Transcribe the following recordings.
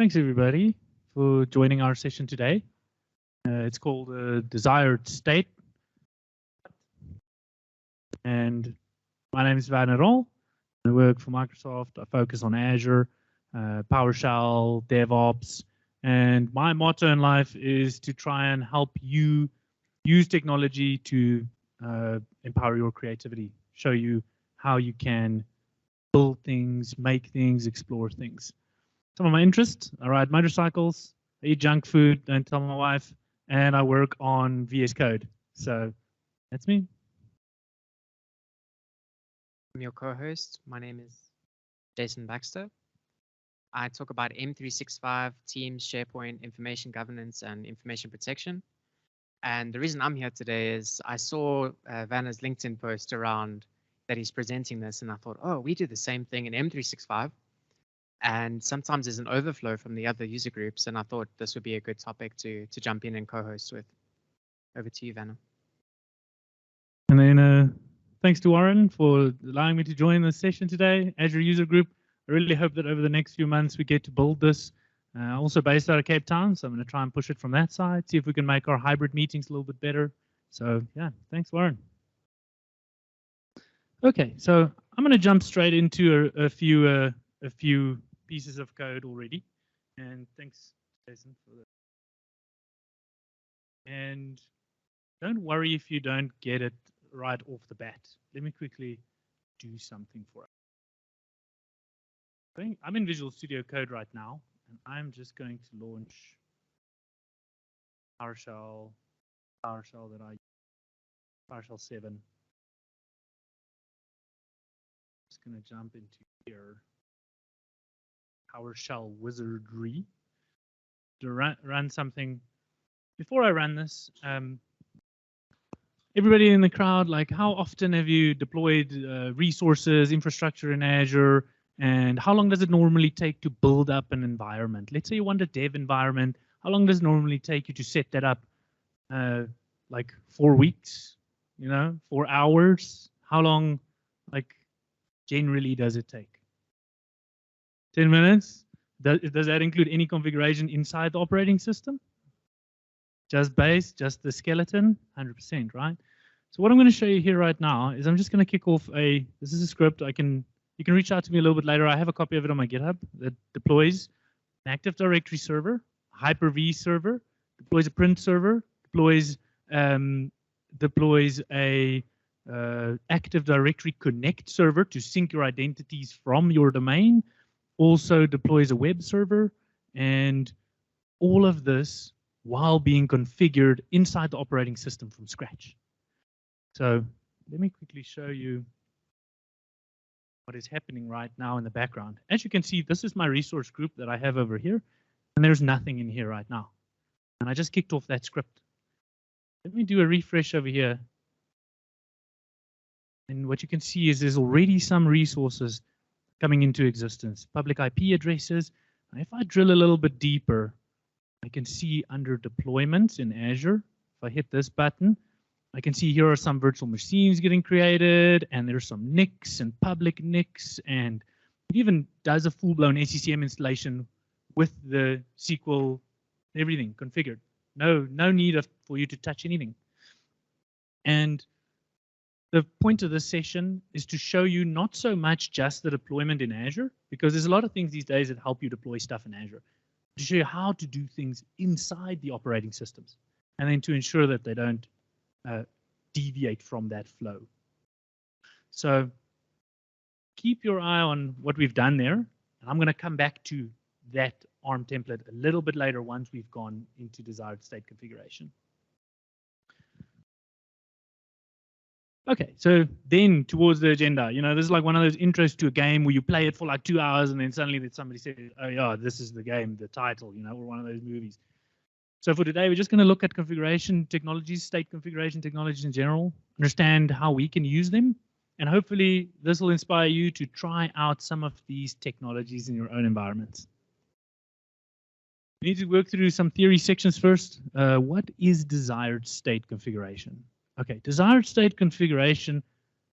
Thanks everybody for joining our session today. It's called Desired State. And my name is Werner Rall. I work for Microsoft. I focus on Azure, PowerShell, Devops. And my motto in life is to try and help you use technology to empower your creativity, show you how you can build things, make things, explore things. Some of my interests: I ride motorcycles, I eat junk food, don't tell my wife, and I work on VS Code. So that's me. I'm your co-host. My name is Jason Baxter. I talk about M365, Teams, SharePoint, information governance, and information protection. And the reason I'm here today is I saw Werner's LinkedIn post around that he's presenting this, and I thought, oh, we do the same thing in M365. And sometimes there's an overflow from the other user groups, and I thought this would be a good topic to jump in and co-host with. Over to you, Werner. And then thanks to Warren for allowing me to join this session today, Azure User Group. I really hope that over the next few months we get to build this. Also based out of Cape Town, so I'm going to try and push it from that side, see if we can make our hybrid meetings a little bit better. So yeah, thanks, Warren. Okay, so I'm going to jump straight into a few pieces of code already, and thanks, Jason, for that. And don't worry if you don't get it right off the bat. Let me quickly do something for us. I'm in Visual Studio Code right now, and I'm just going to launch PowerShell that I use, PowerShell 7. Just going to jump into here. PowerShell wizardry to run something. Before I run this, everybody in the crowd, like, how often have you deployed resources, infrastructure in Azure, and how long does it normally take to build up an environment? Let's say you want a dev environment. How long does it normally take you to set that up? Like 4 weeks, 4 hours? How long, like, generally does it take? 10 minutes? Does that include any configuration inside the operating system? Just base, just the skeleton? 100%, right? So what I'm going to show you here right now is I'm just going to kick off this is a script. You can reach out to me a little bit later. I have a copy of it on my GitHub that deploys an Active Directory server, a Hyper-V server, deploys a print server, deploys a Active Directory Connect server to sync your identities from your domain, also deploys a web server, and all of this while being configured inside the operating system from scratch. So let me quickly show you what is happening right now in the background. As you can see, this is my resource group that I have over here, and there's nothing in here right now. And I just kicked off that script. Let me do a refresh over here. And what you can see is there's already some resources coming into existence. Public IP addresses. And if I drill a little bit deeper, I can see under deployments in Azure, if I hit this button, I can see here are some virtual machines getting created, and there's some NICs and public NICs, and it even does a full-blown SCCM installation with the SQL, everything configured. No need for you to touch anything. And the point of this session is to show you not so much just the deployment in Azure, because there's a lot of things these days that help you deploy stuff in Azure, to show you how to do things inside the operating systems, and then to ensure that they don't deviate from that flow. So keep your eye on what we've done there, and I'm going to come back to that ARM template a little bit later once we've gone into desired state configuration. Okay, so then towards the agenda, this is like one of those intros to a game where you play it for like 2 hours and then suddenly somebody says, oh yeah, this is the game, the title, or one of those movies. So for today, we're just going to look at configuration technologies, state configuration technologies in general, understand how we can use them, and hopefully this will inspire you to try out some of these technologies in your own environments. We need to work through some theory sections first. What is desired state configuration? Okay, desired state configuration,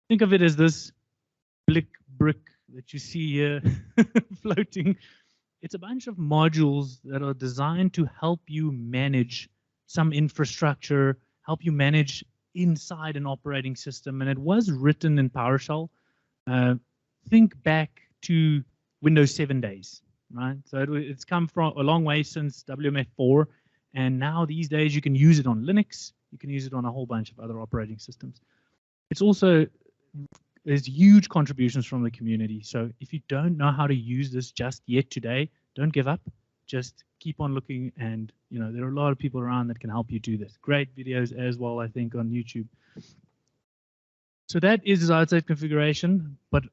think of it as this brick that you see here floating. It's a bunch of modules that are designed to help you manage some infrastructure, help you manage inside an operating system. And it was written in PowerShell. Think back to Windows 7 days, right? So it's come from a long way since WMF4. And now these days you can use it on Linux. You can use it on a whole bunch of other operating systems. It's also, there's huge contributions from the community. So if you don't know how to use this just yet today, don't give up. Just keep on looking, and there are a lot of people around that can help you do this. Great videos as well, I think, on YouTube. So that is desired state configuration, but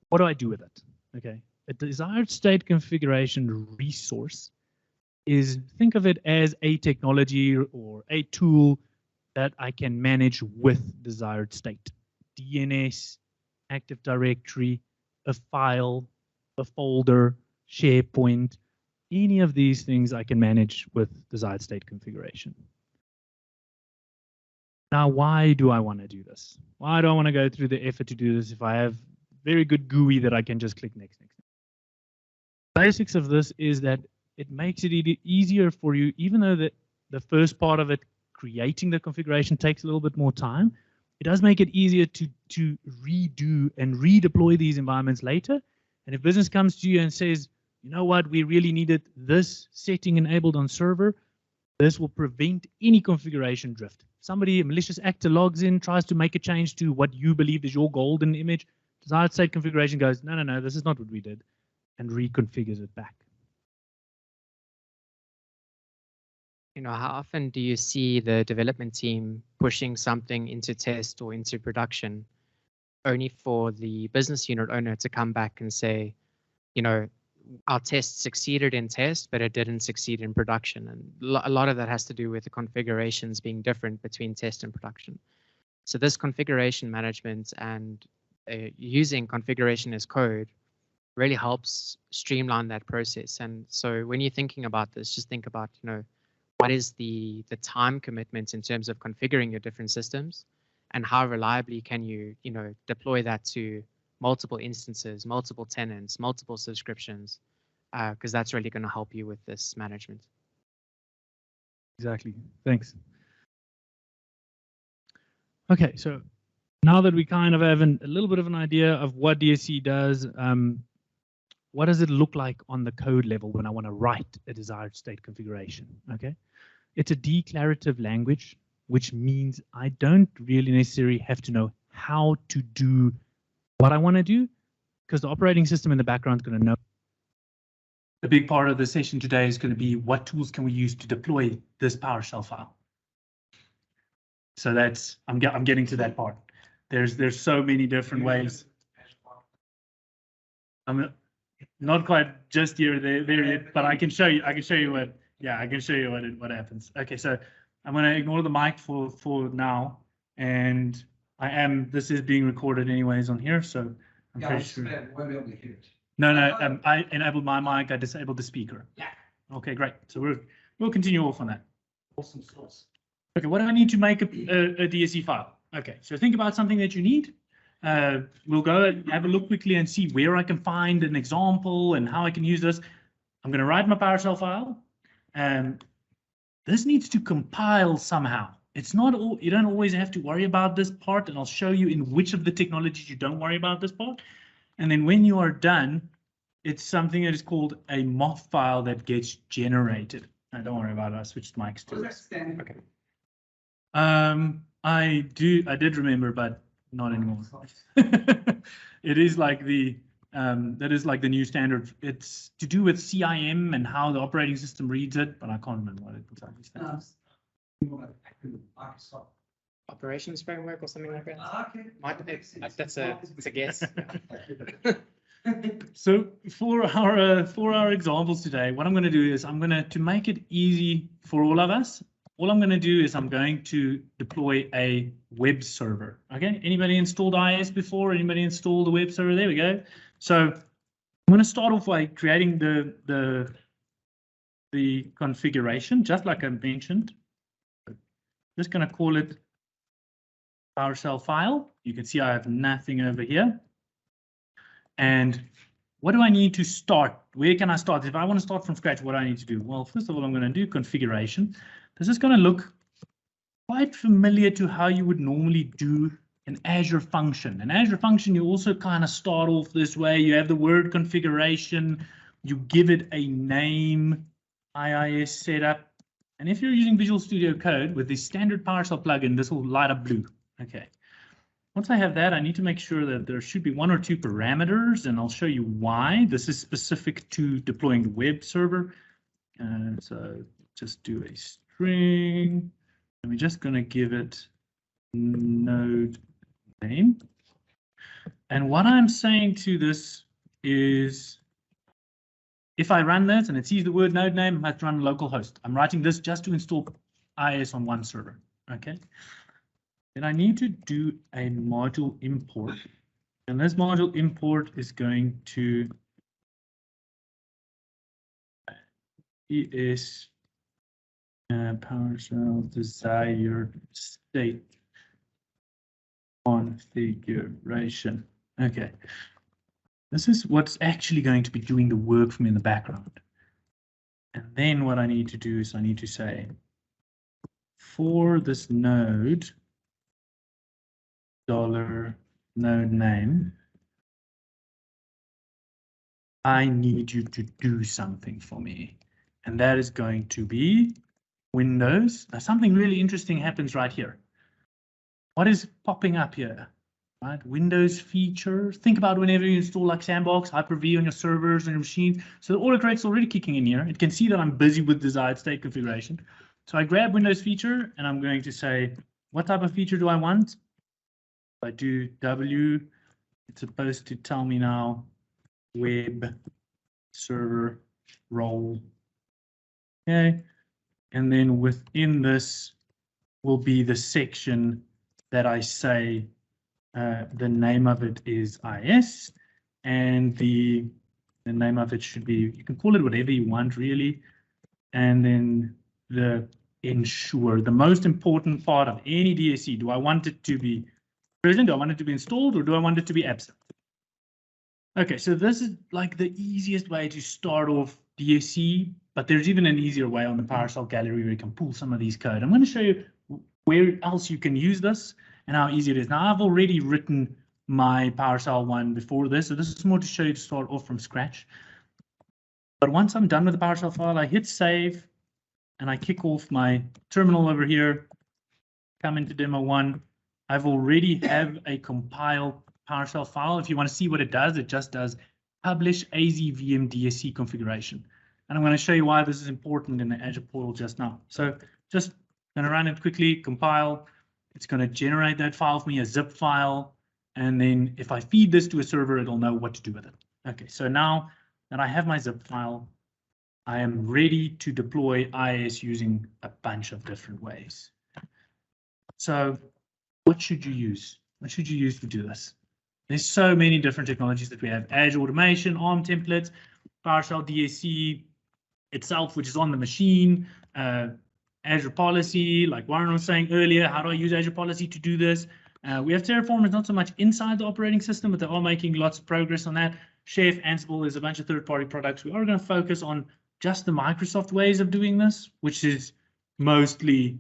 what do I do with it? Okay, a desired state configuration resource is, think of it as a technology or a tool that I can manage with desired state. DNS, Active Directory, a file, a folder, SharePoint, any of these things I can manage with desired state configuration. Now, why do I want to do this? Why do I want to go through the effort to do this if I have very good GUI that I can just click next? Basics of this is that it makes it easier for you, even though the first part of it, creating the configuration, takes a little bit more time. It does make it easier to redo and redeploy these environments later. And if business comes to you and says, you know what, we really needed this setting enabled on server, this will prevent any configuration drift. Somebody, a malicious actor, logs in, tries to make a change to what you believe is your golden image. Desired state configuration goes, no, this is not what we did, and reconfigures it back. How often do you see the development team pushing something into test or into production only for the business unit owner to come back and say, our test succeeded in test, but it didn't succeed in production? And a lot of that has to do with the configurations being different between test and production. So this configuration management and using configuration as code really helps streamline that process. And so when you're thinking about this, just think about, what is the time commitment in terms of configuring your different systems, and how reliably can you, deploy that to multiple instances, multiple tenants, multiple subscriptions, because that's really going to help you with this management. Exactly. Thanks. Okay, so now that we kind of have a little bit of an idea of what DSC does, what does it look like on the code level when I want to write a desired state configuration? Okay, it's a declarative language, which means I don't really necessarily have to know how to do what I want to do, because the operating system in the background is going to know. The big part of the session today is going to be what tools can we use to deploy this PowerShell file. So that's, I'm getting to that part. There's so many different ways. I'm not quite just here there yet, but I can show you. I can show you what. Yeah, I can show you what happens. Okay, so I'm going to ignore the mic for now, and this is being recorded anyways on here, so I'm pretty sure. Won't be able to hear it. No, I enabled my mic. I disabled the speaker. Yeah. Okay, great. So we'll continue off on that. Awesome sauce. Okay, what do I need to make a DSC file? Okay, so think about something that you need. We'll go and have a look quickly and see where I can find an example and how I can use this. I'm going to write my PowerShell file, and this needs to compile somehow. It's not all, you don't always have to worry about this part, and I'll show you in which of the technologies you don't worry about this part. And then when you are done, it's something that is called a moth file that gets generated. Now, don't worry about it. I switched mics to it. Okay. I did remember, but not anymore. It is like that is like the new standard. It's to do with CIM and how the operating system reads it, but I can't remember what it exactly stands. Operations framework or something like that. Okay. That's a guess. So for our examples today, what I'm going to do is to make it easy for all of us. All I'm going to do is I'm going to deploy a web server. Okay, anybody installed IIS before? Anybody installed the web server? There we go. So I'm going to start off by creating the configuration, just like I mentioned. Just going to call it PowerShell file. You can see I have nothing over here. And what do I need to start? Where can I start? If I want to start from scratch, what do I need to do? Well, first of all, I'm going to do configuration. This is going to look quite familiar to how you would normally do an Azure function. An Azure function, you also kind of start off this way. You have the word configuration. You give it a name, IIS setup. And if you're using Visual Studio Code with the standard PowerShell plugin, this will light up blue. Okay. Once I have that, I need to make sure that there should be 1 or 2 parameters, and I'll show you why. This is specific to deploying the web server. So just do a string, and we're just going to give it node name. And what I'm saying to this is, if I run this and it sees the word node name, I must run localhost. I'm writing this just to install IIS on one server. Okay. Then I need to do a module import, and this module import is going to is PowerShell desired state configuration. Okay, this is what's actually going to be doing the work for me in the background. And then what I need to do is I need to say, for this node, $node name, I need you to do something for me. And that is going to be Windows. Now, something really interesting happens right here. What is popping up here? Right, Windows features. Think about whenever you install like Sandbox, Hyper-V on your servers and your machines. So the autocorrect's already kicking in here. It can see that I'm busy with desired state configuration. So I grab Windows feature and I'm going to say, what type of feature do I want? If I do W, it's supposed to tell me now web server role. Okay, and then within this will be the section that I say the name of it is IS, and the name of it should be, you can call it whatever you want really, and then the ensure, the most important part of any DSC. Do I want it to be present? Do I want it to be installed, or do I want it to be absent? Okay, so this is like the easiest way to start off DSC, but there's even an easier way on the PowerShell gallery where you can pull some of these code. I'm going to show you where else you can use this and how easy it is. Now, I've already written my PowerShell one before this, so this is more to show you to start off from scratch. But once I'm done with the PowerShell file, I hit save, and I kick off my terminal over here, come into demo 1. I've already have a compiled PowerShell file. If you want to see what it does, it just does publish AZVM DSC configuration. And I'm going to show you why this is important in the Azure portal just now. So just going to run it quickly, compile. It's going to generate that file for me, a zip file. And then if I feed this to a server, it'll know what to do with it. Okay, so now that I have my zip file, I am ready to deploy IIS using a bunch of different ways. So what should you use? What should you use to do this? There's so many different technologies that we have. Azure Automation, ARM templates, PowerShell DSC itself, which is on the machine, Azure Policy, like Warren was saying earlier, how do I use Azure Policy to do this? We have Terraform, it's not so much inside the operating system, but they are making lots of progress on that. Chef, Ansible, there's a bunch of third-party products. We are going to focus on just the Microsoft ways of doing this, which is mostly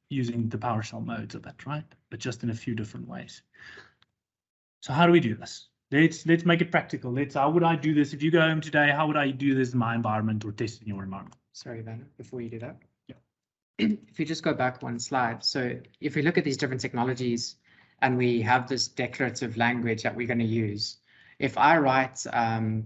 using the PowerShell modes of it, right? But just in a few different ways. So how do we do this? Let's make it practical. How would I do this? If you go home today, how would I do this in my environment or test in your environment? Sorry, Werner, before you do that. Yeah. If you just go back one slide. So if we look at these different technologies and we have this declarative language that we're going to use, if I write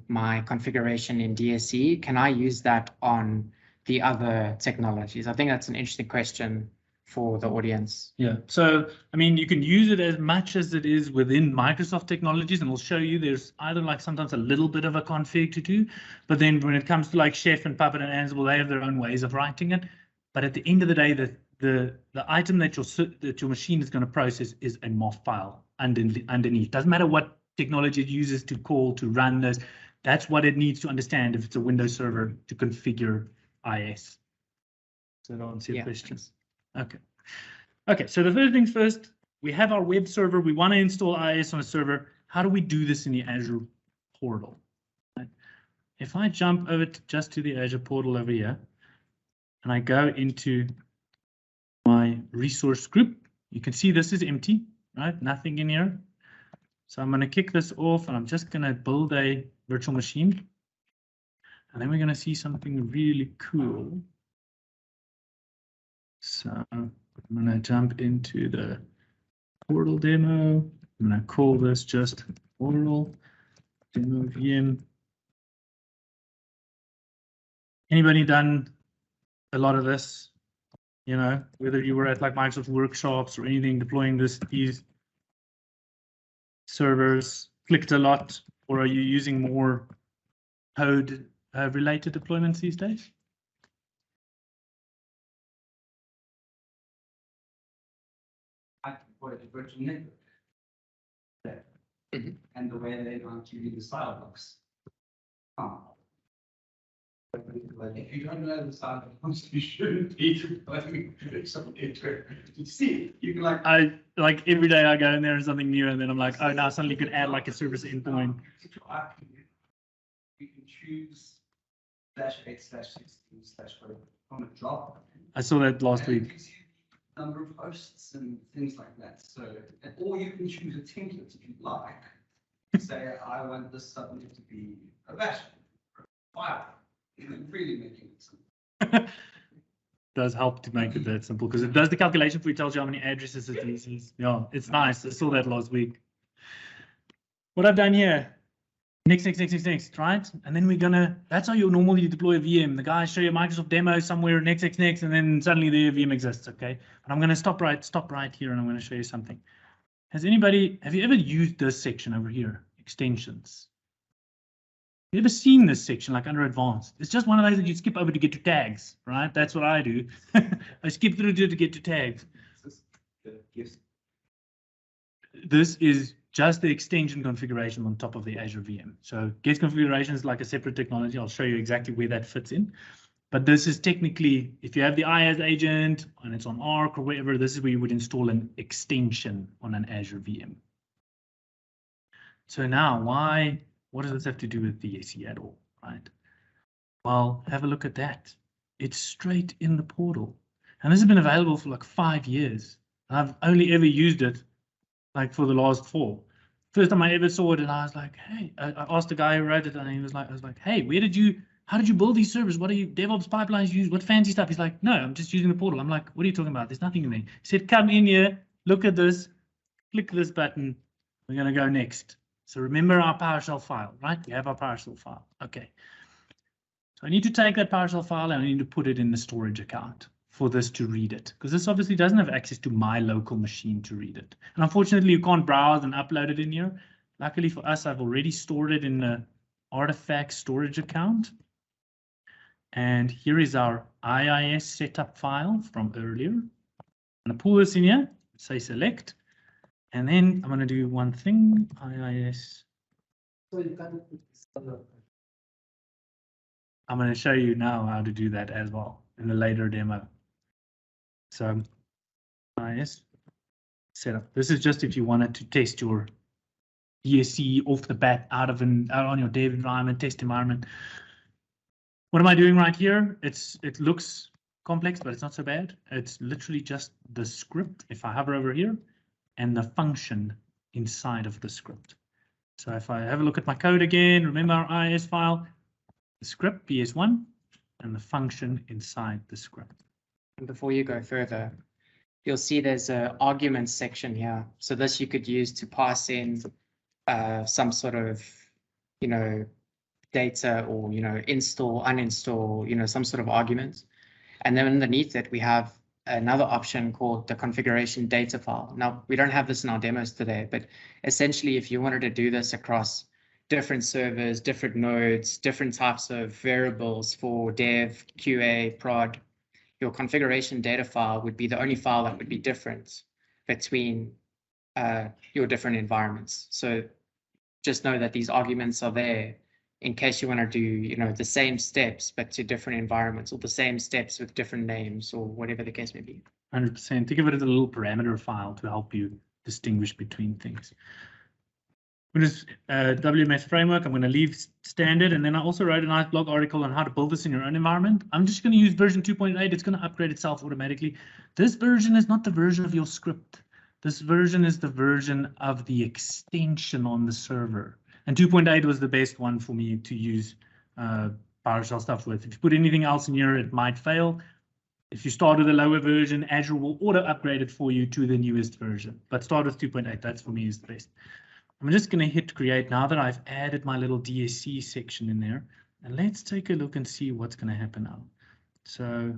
my configuration in DSC, can I use that on the other technologies? I think that's an interesting question for the audience. Yeah, so I mean, you can use it as much as it is within Microsoft technologies, and we'll show you there's either like sometimes a little bit of a config to do, but then when it comes to like Chef and Puppet and Ansible, they have their own ways of writing it. But at the end of the day, the item that your machine is going to process is a MOF file underneath. Doesn't matter what technology it uses to call to run this. That's what it needs to understand if it's a Windows server to configure IIS. So that answer your questions. Okay. Okay, so the first things first, we have our web server. We want to install IIS on a server. How do we do this in the Azure portal. Right? If I jump over just to the Azure portal over here, and I go into my resource group, you can see this is empty, right? Nothing in here. So I'm going to kick this off, and I'm just going to build a virtual machine. And then we're going to see something really cool. So I'm going to jump into the portal demo. I'm going to call this just portal demo VM. Anybody done a lot of this? You know, whether you were at like Microsoft workshops or anything, deploying these servers, clicked a lot, or are you using more code related deployments these days? I deployed a virtual network. And the way they don't give you the style blocks. If you don't know the style blocks, you shouldn't be deploying some network. You see, you can like every day I go in there and something new, and then I'm like, oh, now suddenly you can add like a service endpoint. You can choose /8/16/4 from a drop. I saw that last week. Number of hosts and things like that. So, or you can choose a template if you like. Say, I want this subnet to be a bash or a file. Really making it simple. Does help to make it that simple because it does the calculation for you, tells you how many addresses it uses. Yeah, it's nice. I saw that last week. What I've done here, next, right? And then we're gonna, that's how you normally deploy a VM. The guys show you a Microsoft demo somewhere, next, and then suddenly the VM exists, okay? But I'm gonna stop right here, and I'm gonna show you something. Have you ever used this section over here, extensions? Have you ever seen this section, like under advanced? It's just one of those that you skip over to get to tags, right? That's what I do. I skip through to get to tags. This is just the extension configuration on top of the Azure VM. So get configuration is like a separate technology. I'll show you exactly where that fits in. But this is technically, if you have the IaaS agent and it's on Arc or wherever, this is where you would install an extension on an Azure VM. So now, what does this have to do with DSE at all, right? Well, have a look at that. It's straight in the portal. And this has been available for like 5 years. And I've only ever used it like for the last 4. First time I ever saw it, and I was like, hey, I asked the guy who wrote it, and he was like, I was like, hey, how did you build these servers? What are you Devops pipelines use? What fancy stuff? He's like, no, I'm just using the portal. I'm like, what are you talking about? There's nothing in there. He said, come in here, look at this, click this button. We're going to go next. So remember our PowerShell file, right? We have our PowerShell file. Okay. So I need to take that PowerShell file and I need to put it in the storage account for this to read it, because this obviously doesn't have access to my local machine to read it. And unfortunately, you can't browse and upload it in here. Luckily for us, I've already stored it in the artifact storage account. And here is our IIS setup file from earlier. I'm going to pull this in here, say select, and then I'm going to do one thing, IIS. I'm going to show you now how to do that as well in a later demo. So IIS setup. This is just if you wanted to test your DSE off the bat out on your dev environment, test environment. What am I doing right here? It looks complex, but it's not so bad. It's literally just the script. If I hover over here, and the function inside of the script. So if I have a look at my code again, remember our IIS file, the script PS1, and the function inside the script. And before you go further, you'll see there's an arguments section here. So this you could use to pass in some sort of, data or, install, uninstall, some sort of argument. And then underneath it, we have another option called the configuration data file. Now, we don't have this in our demos today, but essentially, if you wanted to do this across different servers, different nodes, different types of variables for dev, QA, prod, your configuration data file would be the only file that would be different between your different environments. So just know that these arguments are there in case you want to do, the same steps, but to different environments, or the same steps with different names, or whatever the case may be. 100%. Think of it as a little parameter file to help you distinguish between things. Windows WMS framework. I'm going to leave standard, and then I also wrote a nice blog article on how to build this in your own environment. I'm just going to use version 2.8. It's going to upgrade itself automatically. This version is not the version of your script. This version is the version of the extension on the server. And 2.8 was the best one for me to use PowerShell stuff with. If you put anything else in here, it might fail. If you start with a lower version, Azure will auto upgrade it for you to the newest version. But start with 2.8. That's for me is the best. I'm just going to hit create now that I've added my little DSC section in there. And let's take a look and see what's going to happen now. So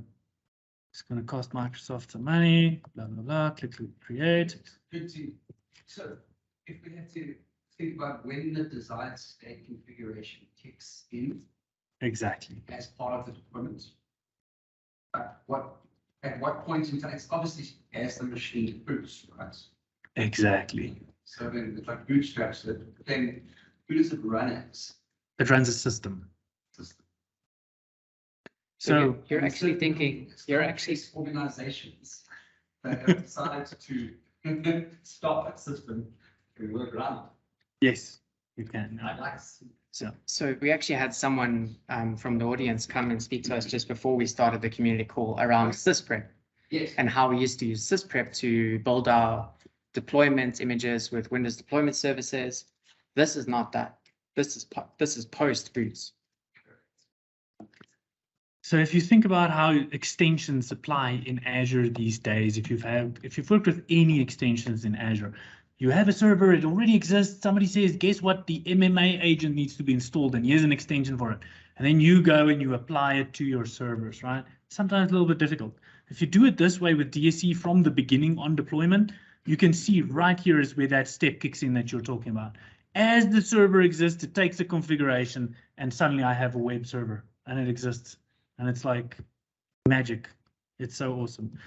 it's going to cost Microsoft some money, blah, blah, blah. Click create. Good to, so if we had to think about when the desired state configuration kicks in. Exactly. As part of the deployment. At what point in time? It's obviously as the machine boots, right? Exactly. So then it's like bootstraps it. Then who does it run as? It runs a system. So you're actually thinking, you're actually organizations that have decided to stop that system and work around it. Yes, you can. I'd like to see. So we actually had someone from the audience come and speak to us just before we started the community call around SysPrep. Yes. And how we used to use SysPrep to build our deployment images with Windows deployment services. This is not that. This is post boots. So if you think about how extensions apply in Azure these days, if you've worked with any extensions in Azure, you have a server, it already exists. Somebody says, guess what? The MMA agent needs to be installed, and here's an extension for it. And then you go and you apply it to your servers, right? Sometimes a little bit difficult. If you do it this way with DSC from the beginning on deployment, you can see right here is where that step kicks in that you're talking about. As the server exists, it takes a configuration, and suddenly I have a web server, and it exists. And it's like magic. It's so awesome.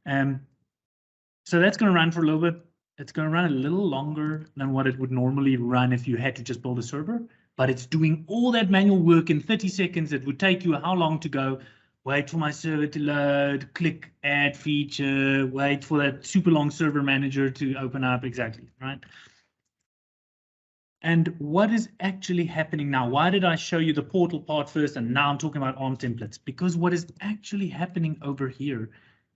So that's going to run for a little bit. It's going to run a little longer than what it would normally run if you had to just build a server. But it's doing all that manual work in 30 seconds. It would take you how long to go? Wait for my server to load, click add feature, wait for that super long server manager to open up. Exactly, right? And what is actually happening now? Why did I show you the portal part first and now I'm talking about ARM templates? Because what is actually happening over here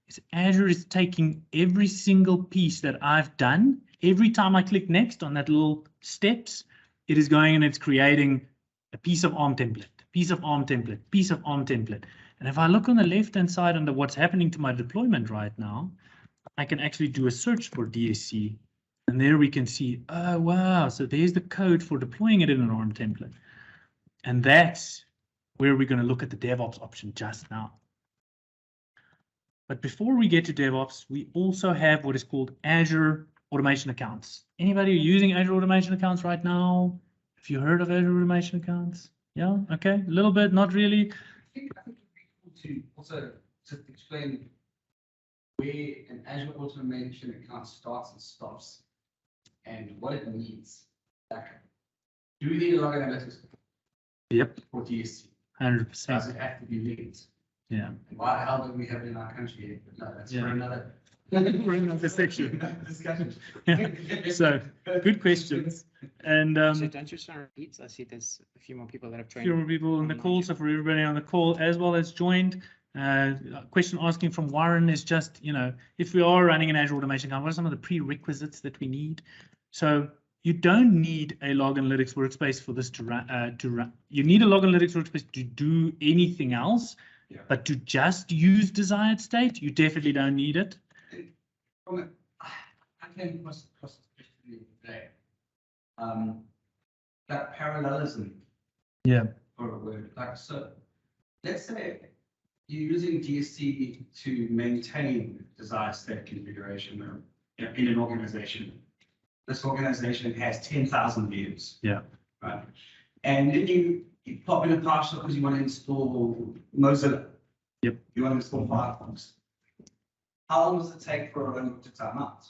is Azure is taking every single piece that I've done. Every time I click next on that little steps, it is going and it's creating a piece of ARM template, piece of ARM template, piece of ARM template. And if I look on the left-hand side under what's happening to my deployment right now, I can actually do a search for DSC. And there we can see, oh, wow, so there's the code for deploying it in an ARM template. And that's where we're going to look at the DevOps option just now. But before we get to DevOps, we also have what is called Azure Automation Accounts. Anybody using Azure Automation Accounts right now? Have you heard of Azure Automation Accounts? Yeah, okay, a little bit, not really. I think it'd be cool to also just explain where an Azure Automation account starts and stops and what it needs. Like, do we need a log analytics? Yep. For DSC? 100%. Does it have to be linked? Yeah. And why the hell do we have it in our country? No, that's for another. For another section. Discussion. Yeah. So, good questions. And So don't you just want to repeat? I see there's a few more people that have joined. few more people on the call. So for everybody on the call as well as joined, question asking from Warren is just, you know, if we are running an Azure Automation account, what are some of the prerequisites that we need? So you don't need a log analytics workspace for this to run. You need a log analytics workspace to do anything else, but to just use desired state, you definitely don't need it. I came across this question today. That parallelism. Yeah. For a word, like so. Let's say you're using DSC to maintain desired state configuration in an organization. This organization has 10,000 views. Yeah. Right. And then you pop in a PowerShell because you want to install Mozilla. Yep. You want to install Firefox. How long does it take for a run to time out?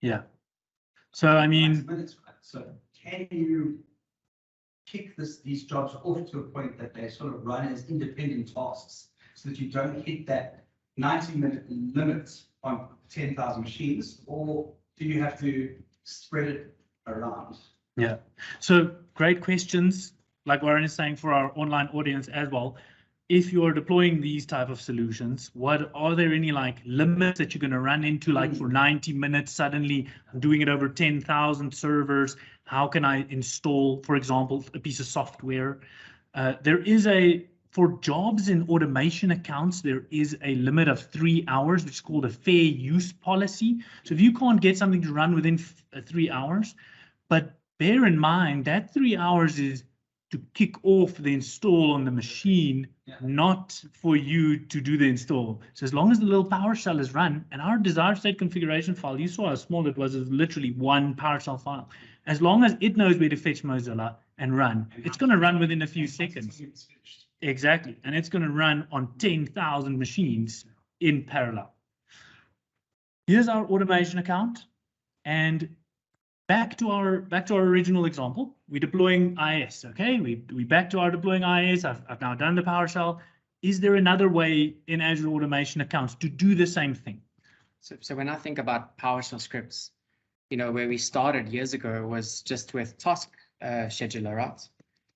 Yeah. So I mean, 5 minutes, right? So can you kick these jobs off to a point that they sort of run as independent tasks so that you don't hit that 90-minute limit on 10,000 machines, or do you have to spread it around? Yeah. So great questions, like Warren is saying, for our online audience as well. If you're deploying these type of solutions, are there any like limits that you're going to run into, like for 90 minutes, suddenly doing it over 10,000 servers? How can I install, for example, a piece of software? There is for jobs in automation accounts, there is a limit of 3 hours, which is called a fair use policy. So if you can't get something to run within 3 hours, but bear in mind that 3 hours is to kick off the install on the machine, not for you to do the install. So as long as the little PowerShell is run, and our desired state configuration file, you saw how small it was literally one PowerShell file. As long as it knows where to fetch Mozilla and run, it's going to run within a few seconds. Exactly, and it's going to run on 10,000 machines in parallel. Here's our automation account, and back to our original example, we're deploying IIS. Okay, we back to our deploying IIS. I've now done the PowerShell. Is there another way in Azure Automation accounts to do the same thing? So when I think about PowerShell scripts, where we started years ago was just with task scheduler, right?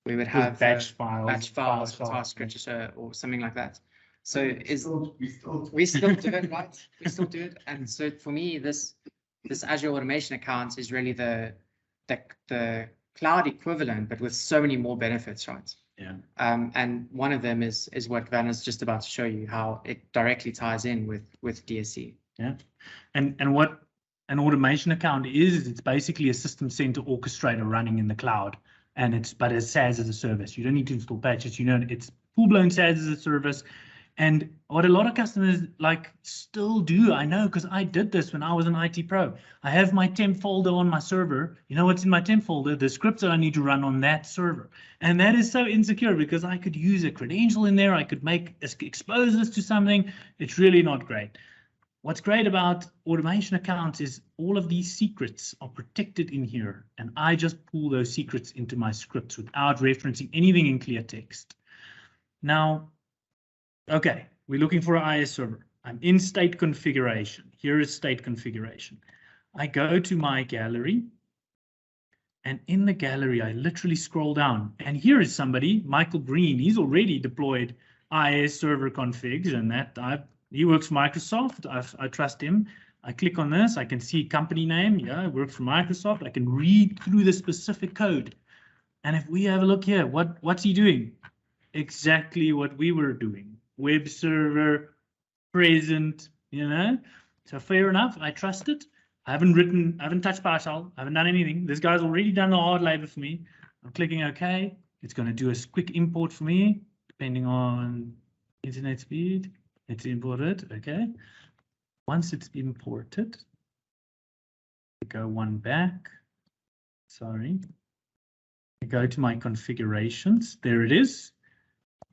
We would have batch files, task register, or something like that. So we still do it, right? We still do it. And so for me, this Azure Automation account is really the cloud equivalent, but with so many more benefits, right? Yeah. And one of them is what Werner's just about to show you, how it directly ties in with DSC. Yeah. And what an automation account is it's basically a system center orchestrator running in the cloud, but it's SaaS as a service. You don't need to install patches. It's full-blown SaaS as a service. And what a lot of customers still do, I know, because I did this when I was an IT pro. I have my temp folder on my server. You know what's in my temp folder? The scripts that I need to run on that server. And that is so insecure because I could use a credential in there. I could expose this to something. It's really not great. What's great about automation accounts is all of these secrets are protected in here. And I just pull those secrets into my scripts without referencing anything in clear text. Now, okay, we're looking for an IIS server. I'm in state configuration. Here is state configuration. I go to my gallery, and in the gallery, I literally scroll down. And here is somebody, Michael Green. He's already deployed IIS server configs, and he works for Microsoft. I trust him. I click on this. I can see company name. Yeah, I work for Microsoft. I can read through the specific code. And if we have a look here, what's he doing? Exactly what we were doing. Web server, present, So fair enough, I trust it. I haven't touched PowerShell, I haven't done anything. This guy's already done the hard labor for me. I'm clicking OK. It's going to do a quick import for me, depending on internet speed. It's imported, okay. Once it's imported, go one back. Sorry. I go to my configurations. There it is.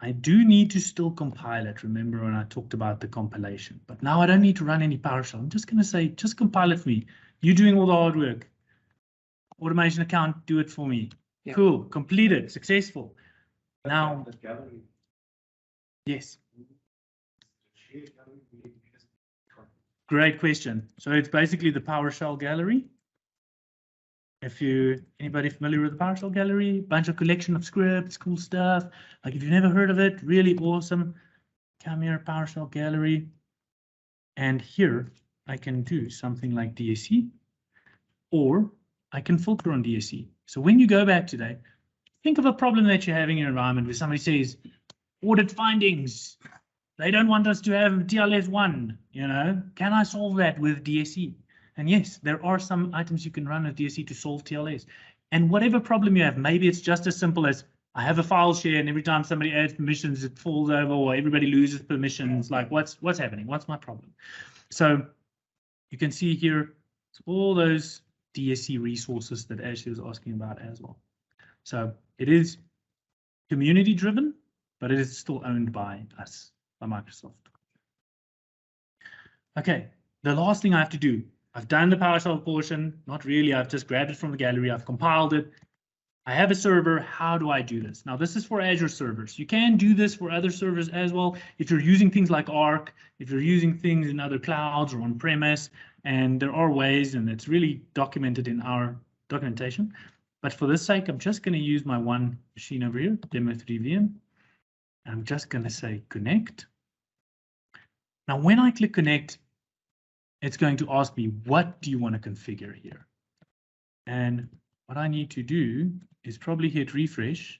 I do need to still compile it. Remember when I talked about the compilation, but now I don't need to run any PowerShell. I'm just going to say, just compile it for me. You're doing all the hard work. Automation account, do it for me. Yeah. Cool, completed, successful. Now, yes. Great question. So it's basically the PowerShell gallery. If anybody familiar with the PowerShell gallery, bunch of collection of scripts, cool stuff. Like if you've never heard of it, really awesome. Come here, PowerShell gallery. And here I can do something like DSC, or I can filter on DSC. So when you go back today, think of a problem that you're having in your environment where somebody says, audit findings. They don't want us to have TLS1, Can I solve that with DSC? And yes, there are some items you can run with DSC to solve TLS. And whatever problem you have, maybe it's just as simple as I have a file share and every time somebody adds permissions, it falls over or everybody loses permissions. Like what's happening? What's my problem? So you can see here, it's all those DSC resources that Ashley was asking about as well. So it is community driven, but it is still owned by us, by Microsoft. Okay, the last thing I have to do, I've done the PowerShell portion, not really, I've just grabbed it from the gallery, I've compiled it. I have a server, how do I do this? Now this is for Azure servers. You can do this for other servers as well. If you're using things like Arc, if you're using things in other clouds or on-premise, and there are ways, and it's really documented in our documentation. But for this sake, I'm just going to use my one machine over here, demo3 VM. I'm just going to say connect. Now, when I click connect, it's going to ask me, what do you want to configure here? And what I need to do is probably hit refresh,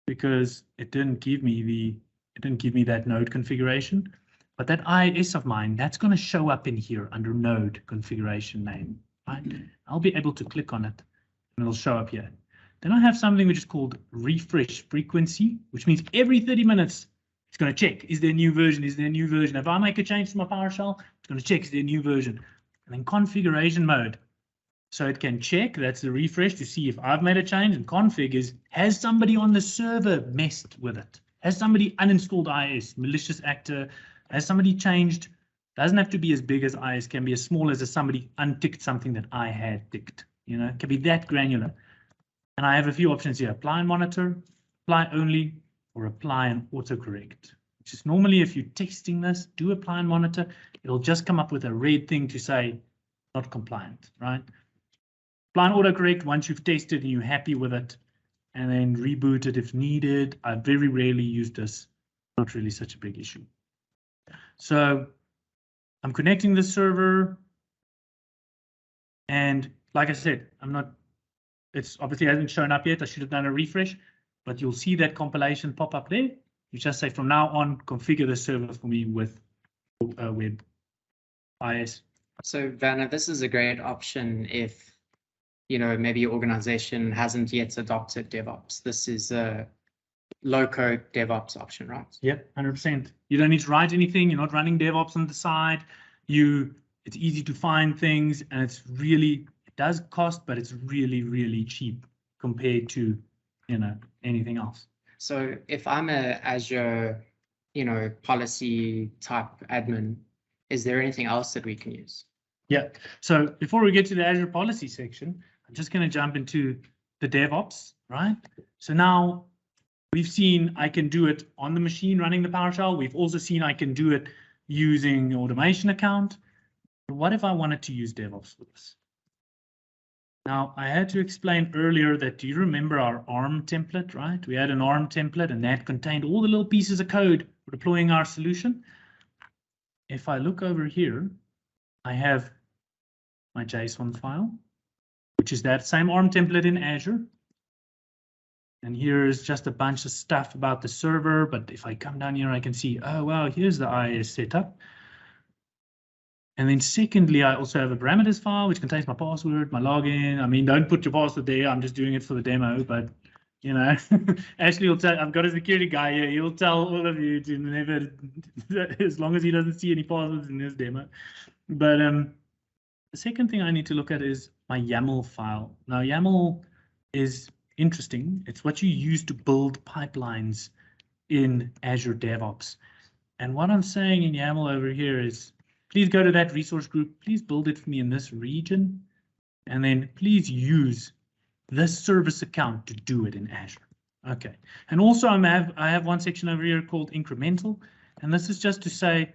because it didn't give me that node configuration. But that IIS of mine, that's going to show up in here under node configuration name. Right? I'll be able to click on it and it'll show up here. Then I have something which is called refresh frequency, which means every 30 minutes, it's going to check, is there a new version? Is there a new version? If I make a change to my PowerShell, it's going to check, is there a new version? And then configuration mode. So it can check, that's the refresh, to see if I've made a change, and config is, has somebody on the server messed with it? Has somebody uninstalled IIS, malicious actor? Has somebody changed? Doesn't have to be as big as IIS, can be as small as if somebody unticked something that I had ticked. You know, it can be that granular. And I have a few options here: apply and monitor, apply only, or apply and autocorrect. Which is normally, if you're testing this, do apply and monitor. It'll just come up with a red thing to say not compliant, right? Apply and autocorrect once you've tested and you're happy with it, and then reboot it if needed. I very rarely use this. Not really such a big issue. So I'm connecting the server, and like I said, it's obviously hasn't shown up yet. I should have done a refresh, but you'll see that compilation pop up there. You just say from now on, configure the server for me with web IIS. So Werner, this is a great option if, you know, maybe your organization hasn't yet adopted DevOps. This is a low-code DevOps option, right? Yep, 100%. You don't need to write anything. You're not running DevOps on the side. It's easy to find things, and it does cost, but it's really, really cheap compared to, you know, anything else. So if I'm a Azure, you know, policy type admin, is there anything else that we can use? Yeah. So before we get to the Azure policy section, I'm just going to jump into the DevOps, right? So now we've seen I can do it on the machine running the PowerShell. We've also seen I can do it using an automation account. But what if I wanted to use DevOps for this? Now, I had to explain earlier that, do you remember our ARM template, right? We had an ARM template, and that contained all the little pieces of code for deploying our solution. If I look over here, I have my JSON file, which is that same ARM template in Azure. And here's just a bunch of stuff about the server. But if I come down here, I can see, oh, wow, here's the IIS setup. And then secondly, I also have a parameters file, which contains my password, my login. I mean, don't put your password there. I'm just doing it for the demo. But, you know, Ashley will tell, I've got a security guy here. He'll tell all of you to never, as long as he doesn't see any passwords in this demo. But the second thing I need to look at is my YAML file. Now, YAML is interesting. It's what you use to build pipelines in Azure DevOps. And what I'm saying in YAML over here is, please go to that resource group. Please build it for me in this region. And then please use this service account to do it in Azure. Okay. And also I have one section over here called incremental. And this is just to say,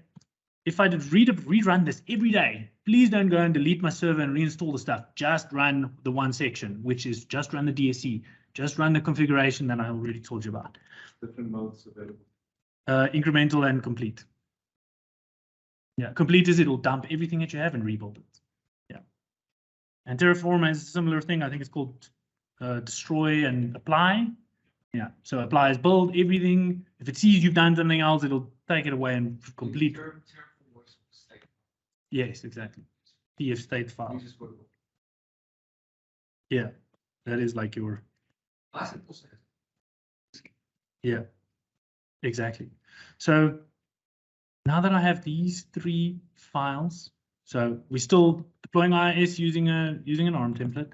if I did rerun this every day, please don't go and delete my server and reinstall the stuff. Just run the one section, which is just run the DSC. Just run the configuration that I already told you about. Different modes available. Incremental and complete. Yeah, complete is it'll dump everything that you have and rebuild it. Yeah. And Terraform has a similar thing. I think it's called destroy and apply. Yeah, so apply is build everything. If it sees you've done something else, it'll take it away and complete. Yes, exactly. PF state file. Yeah, that is like your. Yeah, exactly. So now that I have these three files, so we're still deploying IIS using an ARM template.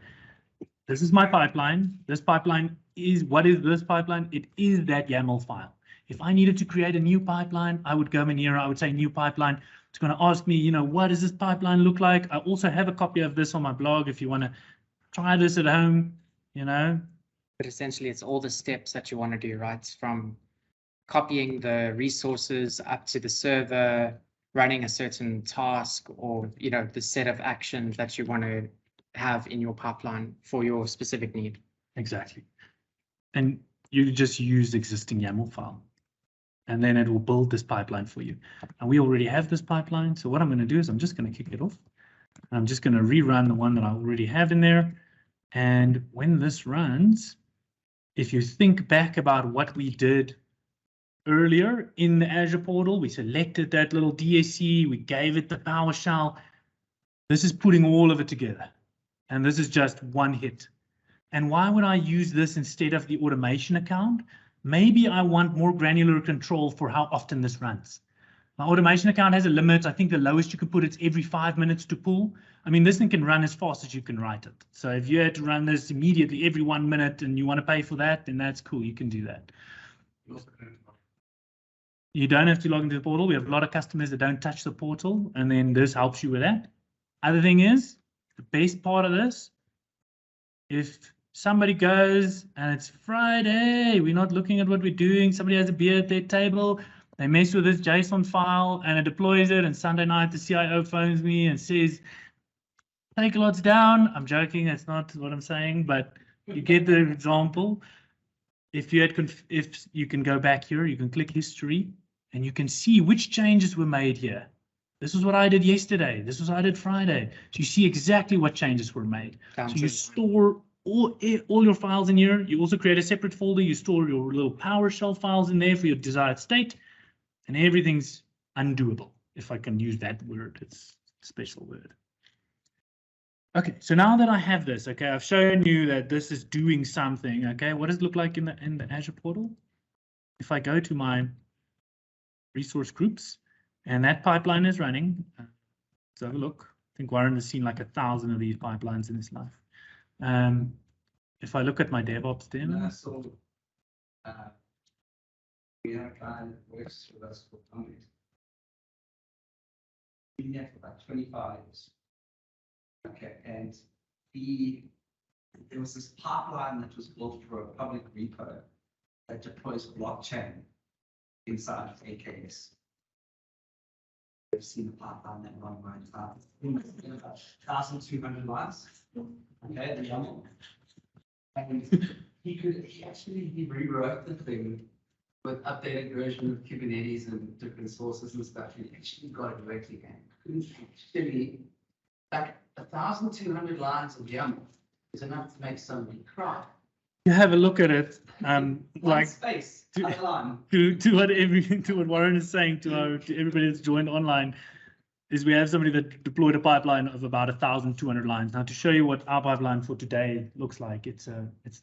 This is my pipeline. This pipeline is, what is this pipeline? It is that YAML file. If I needed to create a new pipeline, I would go in here, I would say new pipeline. It's going to ask me, you know, what does this pipeline look like? I also have a copy of this on my blog if you want to try this at home, you know. But essentially, it's all the steps that you want to do, right? From copying the resources up to the server, running a certain task, or, you know, the set of actions that you want to have in your pipeline for your specific need. Exactly. And you just use the existing YAML file, and then it will build this pipeline for you. And we already have this pipeline. So what I'm going to do is I'm just going to kick it off. I'm just going to rerun the one that I already have in there. And when this runs, if you think back about what we did earlier in the Azure portal, we selected that little DSC, we gave it the PowerShell. This is putting all of it together. And this is just one hit. And why would I use this instead of the automation account? Maybe I want more granular control for how often this runs. My automation account has a limit. I think the lowest you can put it's every 5 minutes to pull. I mean, this thing can run as fast as you can write it. So if you had to run this immediately every 1 minute and you want to pay for that, then that's cool. You can do that. You don't have to log into the portal. We have a lot of customers that don't touch the portal, and then this helps you with that. Other thing is, the best part of this, if somebody goes and it's Friday, we're not looking at what we're doing, somebody has a beer at their table, they mess with this JSON file and it deploys it, and Sunday night the CIO phones me and says, take a lot's down. I'm joking, that's not what I'm saying, but you get the example. If you can go back here, you can click history and you can see which changes were made here. This is what I did yesterday. This was what I did Friday. So you see exactly what changes were made. So you store all your files in here. You also create a separate folder. You store your little PowerShell files in there for your desired state, and everything's undoable. If I can use that word, it's a special word. Okay, so now that I have this, okay, I've shown you that this is doing something. Okay, what does it look like in the Azure portal? If I go to my resource groups, and that pipeline is running, let's have a look. I think Warren has seen like 1,000 of these pipelines in his life. If I look at my DevOps demo, So we have a guy that works with us for companies. Been there for about 25 years. Okay, and there was this pipeline that was built for a public repo that deploys blockchain inside of AKS. We've seen the pipeline that run right now. 1,200 lines. Okay, the YAML. And he actually rewrote the thing with updated version of Kubernetes and different sources and stuff. He actually got it right again. Actually, like 1,200 lines of YAML is enough to make somebody cry. you have a look at it. Like space, to what Warren is saying to everybody that's joined online, is we have somebody that deployed a pipeline of about 1,200 lines. Now to show you what our pipeline for today looks like, it's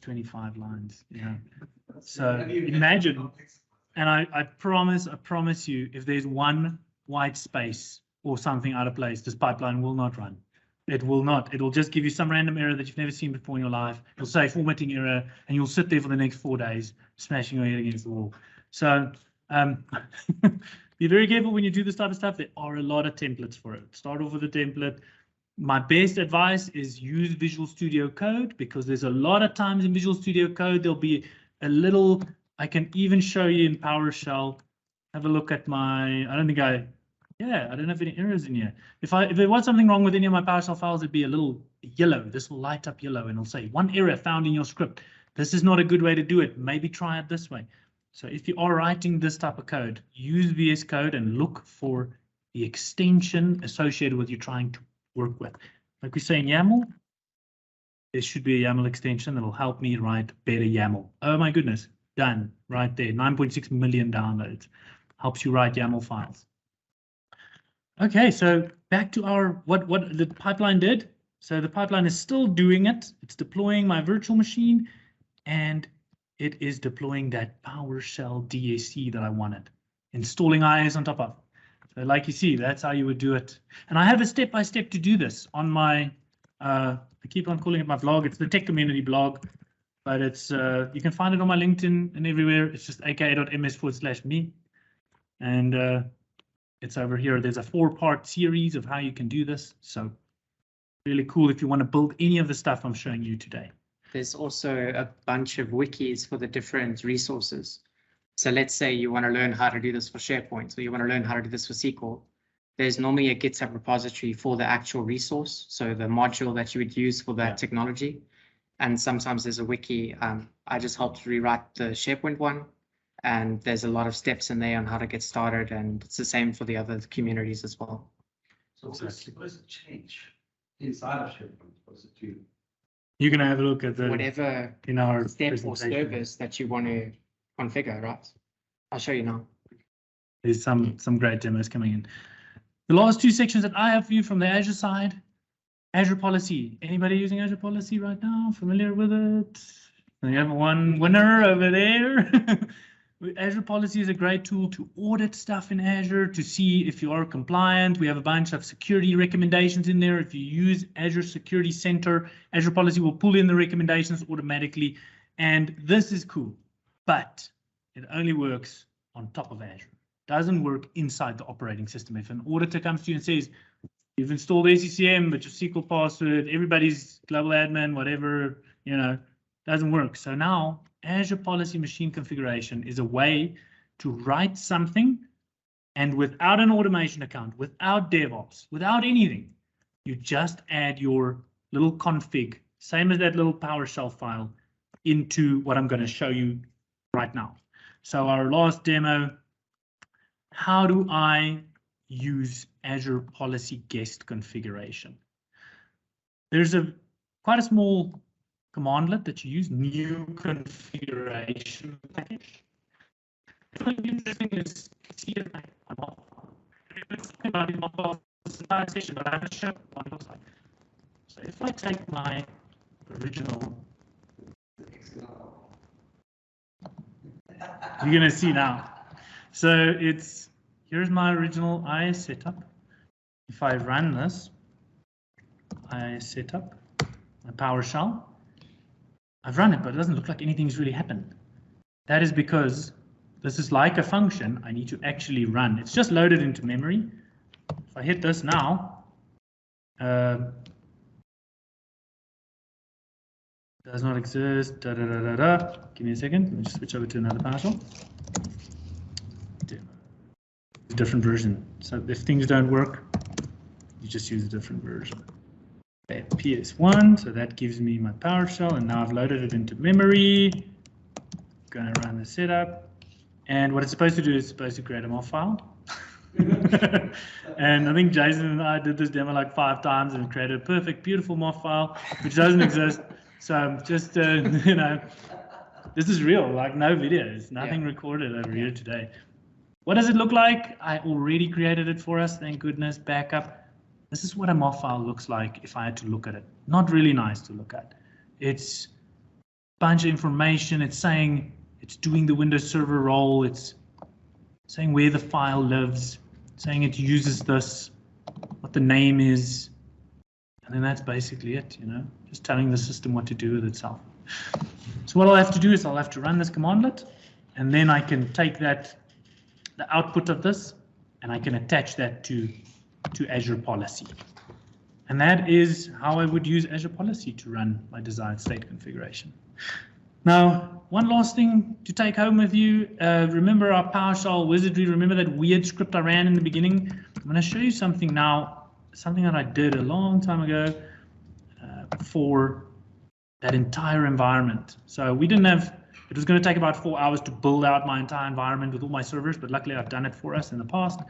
25 lines. Yeah. So imagine, and I promise you, if there's one white space or something out of place, this pipeline will not run. It will not. It'll just give you some random error that you've never seen before in your life. It'll say formatting error, and you'll sit there for the next 4 days, smashing your head against the wall. So be very careful when you do this type of stuff. There are a lot of templates for it. Start off with a template. My best advice is use Visual Studio Code, because there's a lot of times in Visual Studio Code, there'll be a little, I can even show you in PowerShell. Have a look at my, I don't have any errors in here. If there was something wrong with any of my PowerShell files, it'd be a little yellow. This will light up yellow and it'll say one error found in your script. This is not a good way to do it. Maybe try it this way. So if you are writing this type of code, use VS Code and look for the extension associated with you trying to work with. Like we say in YAML, there should be a YAML extension that will help me write better YAML. Oh my goodness, done right there. 9.6 million downloads. Helps you write YAML files. Okay, so back to our what the pipeline did. So the pipeline is still doing it. It's deploying my virtual machine, and it is deploying that PowerShell DSC that I wanted, installing IIS on top of. So like you see, that's how you would do it. And I have a step-by-step to do this on my, I keep on calling it my blog. It's the tech community blog, but it's you can find it on my LinkedIn and everywhere. It's just aka.ms/me. And it's over here. There's a 4-part series of how you can do this. So really cool if you want to build any of the stuff I'm showing you today. There's also a bunch of wikis for the different resources. So let's say you want to learn how to do this for SharePoint, or you want to learn how to do this for SQL. There's normally a GitHub repository for the actual resource, so the module that you would use for that technology. and sometimes there's a wiki. I just helped rewrite the SharePoint one, and there's a lot of steps in there on how to get started, and it's the same for the other communities as well. So what does it change inside of SharePoint? What does it do? You're going to have a look at the Whatever in our step or presentation. service that you want to configure, right? I'll show you now. There's some great demos coming in. The last two sections that I have for you from the Azure side, Azure Policy. Anybody using Azure Policy right now? Familiar with it? We have one winner over there. Azure Policy is a great tool to audit stuff in Azure, to see if you are compliant. We have a bunch of security recommendations in there. If you use Azure Security Center, Azure Policy will pull in the recommendations automatically. And this is cool, but it only works on top of Azure. Doesn't work inside the operating system. If an auditor comes to you and says, you've installed ACCM, but your SQL password, everybody's global admin, whatever, doesn't work. So now Azure Policy Machine Configuration is a way to write something, and without an automation account, without Devops, without anything, you just add your little config, same as that little PowerShell file, into what I'm going to show you right now. So our last demo, how do I use Azure Policy Guest Configuration? There's quite a small commandlet that you use, new configuration package. What's interesting is see it like I'm off. We've been talking about it on this entire session, but I haven't shown what it looks like. So if I take my original, you're going to see now. So here's my original IIS setup. If I run this IIS setup, my PowerShell, I've run it, but it doesn't look like anything's really happened. That is because this is like a function I need to actually run. It's just loaded into memory. If I hit this now, does not exist. Give me a second. Let me just switch over to another PowerShell. Different version. So if things don't work, you just use a different version. Okay, PS1, so that gives me my PowerShell, and now I've loaded it into memory. Going to run the setup, and what it's supposed to do is supposed to create a MOF file. And I think Jason and I did this demo like 5 times and created a perfect, beautiful MOF file, which doesn't exist. So just this is real, like no videos, nothing recorded over here today. What does it look like? I already created it for us, thank goodness, backup. This is what a MOF file looks like if I had to look at it. Not really nice to look at. It's a bunch of information. It's saying it's doing the Windows Server role. It's saying where the file lives, saying it uses this, what the name is. And then that's basically it, just telling the system what to do with itself. So what I'll have to do is I'll have to run this commandlet, and then I can take the output of this, and I can attach that to Azure Policy. And that is how I would use Azure Policy to run my desired state configuration. Now, one last thing to take home with you. Remember our PowerShell wizardry. Remember that weird script I ran in the beginning? I'm going to show you something now, something that I did a long time ago for that entire environment. So we didn't have, it was going to take about 4 hours to build out my entire environment with all my servers, but luckily I've done it for us in the past.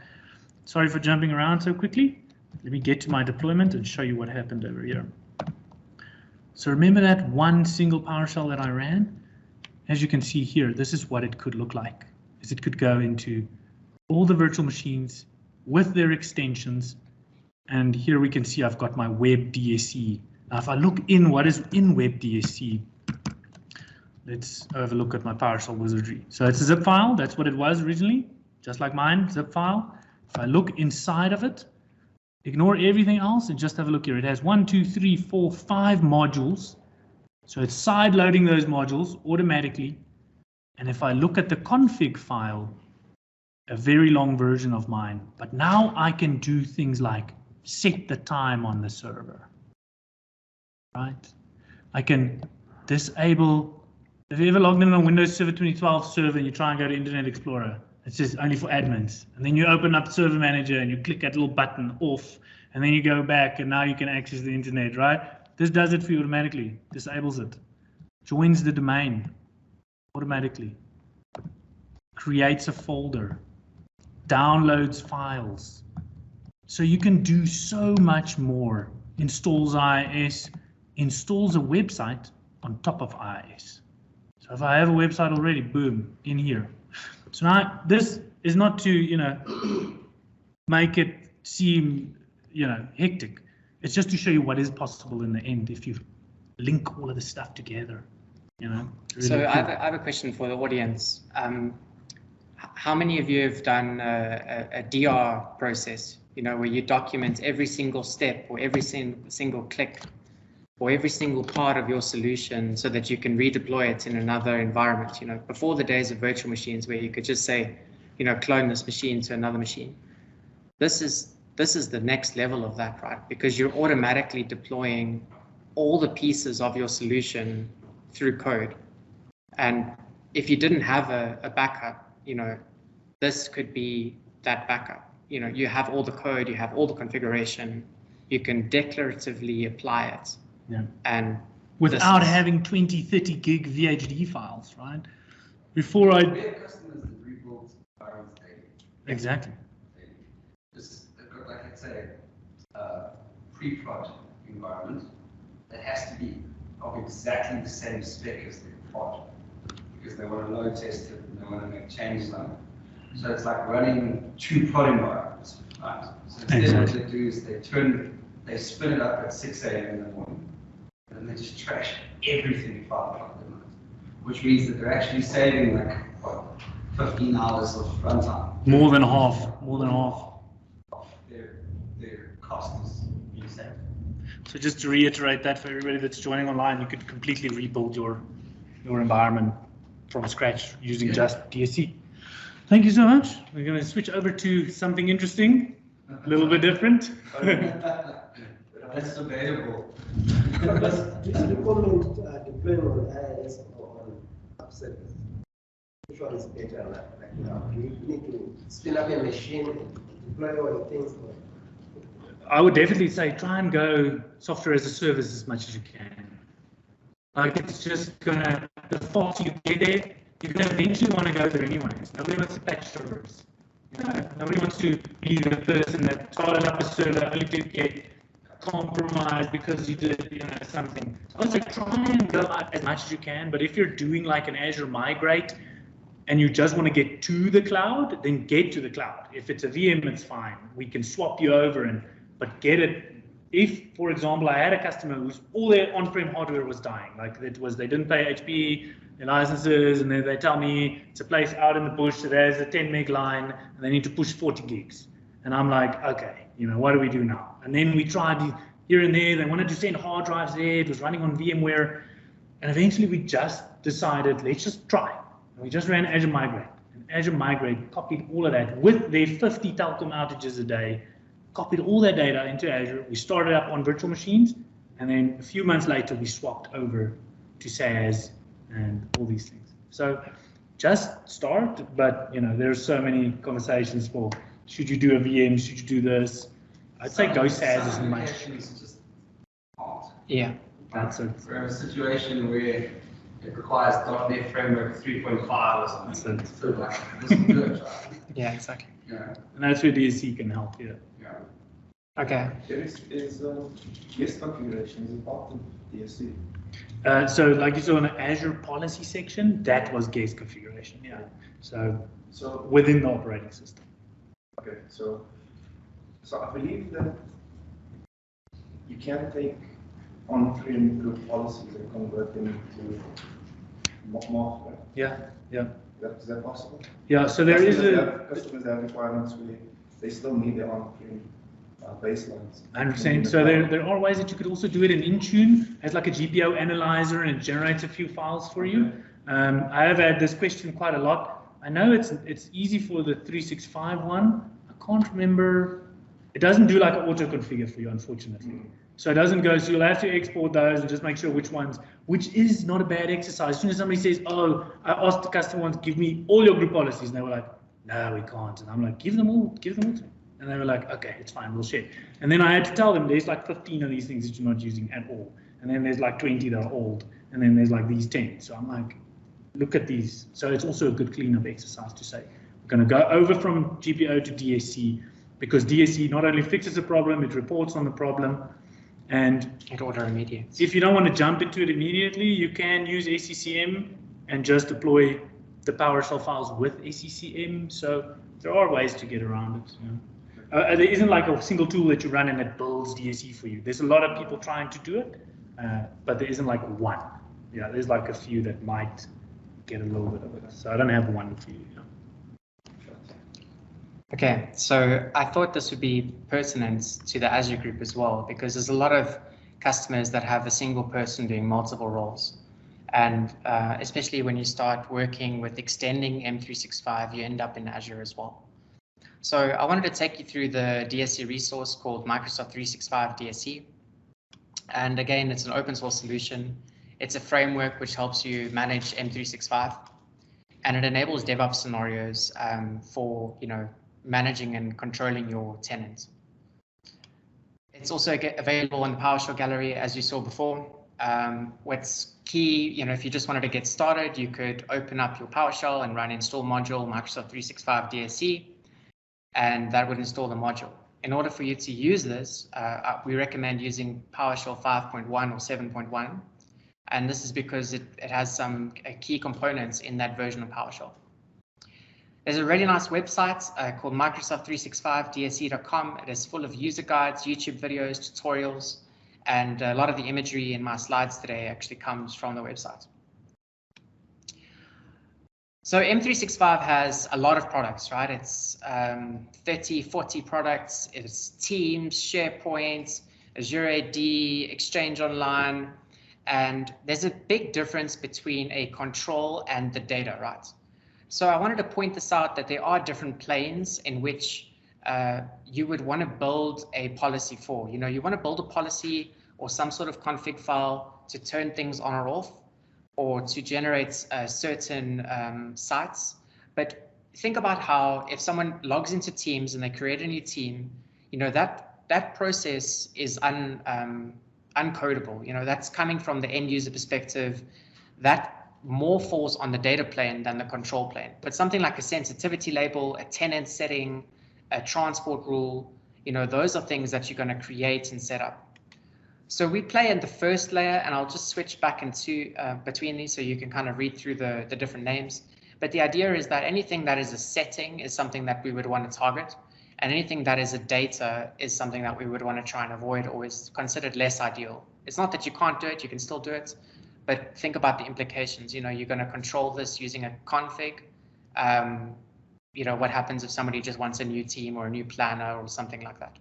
Sorry for jumping around so quickly. Let me get to my deployment and show you what happened over here. So remember that one single PowerShell that I ran? As you can see here, this is what it could look like. Is it could go into all the virtual machines with their extensions. And here we can see I've got my web DSE. Now if I look in what is in web DSE, let's have a look at my PowerShell wizardry. So it's a zip file. That's what it was originally, just like mine, zip file. If I look inside of it, ignore everything else and just have a look here. It has 1, 2, 3, 4, 5 modules. So it's side loading those modules automatically. And if I look at the config file, a very long version of mine, but now I can do things like set the time on the server, right? I can disable, if you ever logged in on Windows Server 2012 server and you try and go to Internet Explorer, it's just only for admins. And then you open up Server Manager and you click that little button off, and then you go back and now you can access the internet, right? This does it for you automatically, disables it, joins the domain automatically, creates a folder, downloads files. So you can do so much more. Installs IIS, installs a website on top of IIS. So if I have a website already, boom, in here. So now this is not to, you know, make it seem, you know, hectic. It's just to show you what is possible in the end if you link all of this stuff together, you know. Really So cool. I have a question for the audience. How many of you have done a DR process, you know, where you document every single step or every single click or every single part of your solution so that you can redeploy it in another environment? You know, before the days of virtual machines where you could just say, you know, clone this machine to another machine. This is the next level of that, right? Because you're automatically deploying all the pieces of your solution through code. And if you didn't have a backup, you know, this could be that backup. You know, you have all the code, you have all the configuration, you can declaratively apply it. Yeah. And without having 20, 30 gig VHD files, right? Before I... We have customers that rebuild environments daily. Exactly. Just like I say, pre-prod environment that has to be of exactly the same spec as the prod, because they want to load test it and they want to make changes on it. So it's like running two prod environments, right? So instead what they do is they spin it up at 6 a.m. in the morning, and they just trash everything 5 o'clock at night, which means that they're actually saving like, what, 15 hours of runtime. More than half. Their cost is insane. So just to reiterate that for everybody that's joining online, you could completely rebuild your environment from scratch using just DSC. Thank you so much. We're going to switch over to something interesting, a little bit different. That's available. Do you recommend deploying on IIS or on app service? Which one is better? Like now, do you need to spin up a machine and deploy all the things? I would definitely say try and go software as a service as much as you can. Like it's just gonna, the faster you get there, you're gonna eventually want to go there anyways. Nobody wants to patch servers. You know, nobody wants to be the person that started up a server only to get compromised because you did, you know, something. I would say try and go out as much as you can, but if you're doing like an Azure migrate and you just want to get to the cloud, then get to the cloud. If it's a VM, it's fine. We can swap you over, but get it. If, for example, I had a customer whose all their on-prem hardware was dying, like it was, they didn't pay HP, their licenses, and then they tell me it's a place out in the bush that has a 10 meg line, and they need to push 40 gigs. And I'm like, okay, you know, what do we do now? And then we tried here and there. They wanted to send hard drives there. It was running on VMware. And eventually we just decided, let's just try. And we just ran Azure Migrate. And Azure Migrate copied all of that with their 50 telecom outages a day, copied all that data into Azure. We started up on virtual machines. And then a few months later, we swapped over to SaaS and all these things. So just start, but you know, there's so many conversations for, should you do a VM, should you do this? I'd say go SaaS as much. Just hard. Yeah. That's it. We're in a situation where it requires .NET Framework 3.5 or something. That's it. So like, this is good, right? Yeah, exactly. Yeah. And that's where DSC can help, yeah. Yeah. Okay. Is guest configuration is part of DSC? So like you saw in the Azure policy section, that was guest configuration, yeah. So within the operating system. Okay, so I believe that you can take on-prem group policies and convert them into master. Yeah, yeah. Is that possible? Yeah, so there is Customers have requirements where they still need their on-prem baselines. 100%. So there are ways that you could also do it in Intune as like a GPO analyzer, and it generates a few files for you. I have had this question quite a lot. I know it's easy for the 365 one. I can't remember. It doesn't do like an auto configure for you, unfortunately. So it doesn't go, so you'll have to export those and just make sure which ones, which is not a bad exercise. As soon as somebody says, oh, I asked the customer once, give me all your group policies. And they were like, no, we can't. And I'm like, give them all to me. And they were like, okay, it's fine, we'll share. And then I had to tell them there's like 15 of these things that you're not using at all. and then there's like 20 that are old, and then there's like these 10. So I'm like, look at these. So it's also a good cleanup exercise to say, we're going to go over from GPO to DSC, because DSC not only fixes the problem, it reports on the problem, and it auto remediates. if you don't want to jump into it immediately, you can use ACCM and just deploy the PowerShell files with ACCM. So there are ways to get around it. You know. There isn't like a single tool that you run and it builds DSE for you. There's a lot of people trying to do it, but there isn't like one. Yeah, there's like a few that might get a little bit of it. So I don't have one for you. Yeah. Okay, so I thought this would be pertinent to the Azure group as well, because there's a lot of customers that have a single person doing multiple roles. And especially when you start working with extending M365, you end up in Azure as well. So I wanted to take you through the DSE resource called Microsoft 365 DSE. And again, it's an open source solution. It's a framework which helps you manage M365. And it enables DevOps scenarios for, managing and controlling your tenants. It's also available in the PowerShell gallery, as you saw before. What's key, if you just wanted to get started, you could open up your PowerShell and run install module Microsoft 365 DSE, and that would install the module. In order for you to use this, we recommend using PowerShell 5.1 or 7.1, and this is because it has some key components in that version of PowerShell. There's a really nice website called Microsoft365DSE.com. It is full of user guides, YouTube videos, tutorials, and a lot of the imagery in my slides today actually comes from the website. So M365 has a lot of products, right? It's 30, 40 products. It's Teams, SharePoint, Azure AD, Exchange Online, and there's a big difference between a control and the data, right? So I wanted to point this out, that there are different planes in which you would want to build a policy for. You want to build a policy or some sort of config file to turn things on or off, or to generate certain sites. But think about how if someone logs into Teams and they create a new team, that process is uncodable. That's coming from the end user perspective. That more falls on the data plane than the control plane. But something like a sensitivity label, a tenant setting, a transport rule, those are things that you're going to create and set up. So we play in the first layer, and I'll just switch back into between these so you can kind of read through the different names. But the idea is that anything that is a setting is something that we would want to target, and anything that is a data is something that we would want to try and avoid, or is considered less ideal. It's not that you can't do it, you can still do it, but think about the implications. You're going to control this using a config. What happens if somebody just wants a new team or a new planner or something like that?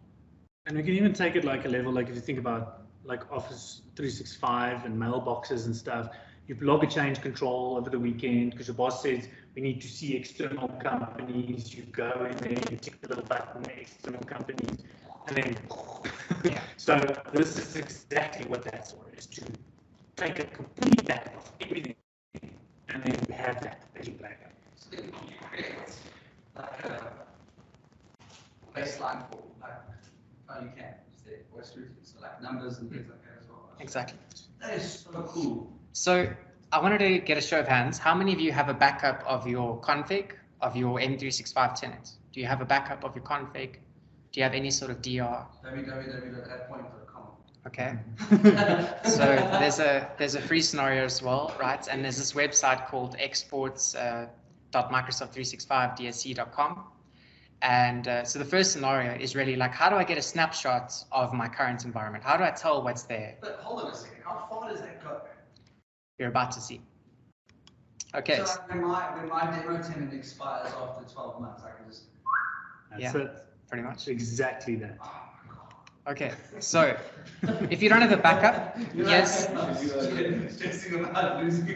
And we can even take it like a level, like if you think about like Office 365 and mailboxes and stuff, you log a change control over the weekend because your boss says we need to see external companies. You go in there, you tick the little button, external companies, and then yeah. So this is exactly what that's for, is to take a complete backup of everything, and then we have that as your backup. So you create like a baseline for you can say voice routing, so like numbers and things like that as well. Exactly. That is so cool. So I wanted to get a show of hands. How many of you have a backup of your config of your M365 tenant? Do you have a backup of your config? Do you have any sort of DR? www.adpoint.com. Okay. So there's a free scenario as well, right? And there's this website called exports.microsoft365dsc.com. And so the first scenario is really like, how do I get a snapshot of my current environment? How do I tell what's there? But hold on a second, how far does that go? You're about to see. Okay. So like when my demo tenant expires after 12 months, I can just... That's Yeah. it. Pretty much. Exactly that. Oh my God. Okay, so if you don't have a backup, yes. Stressing about losing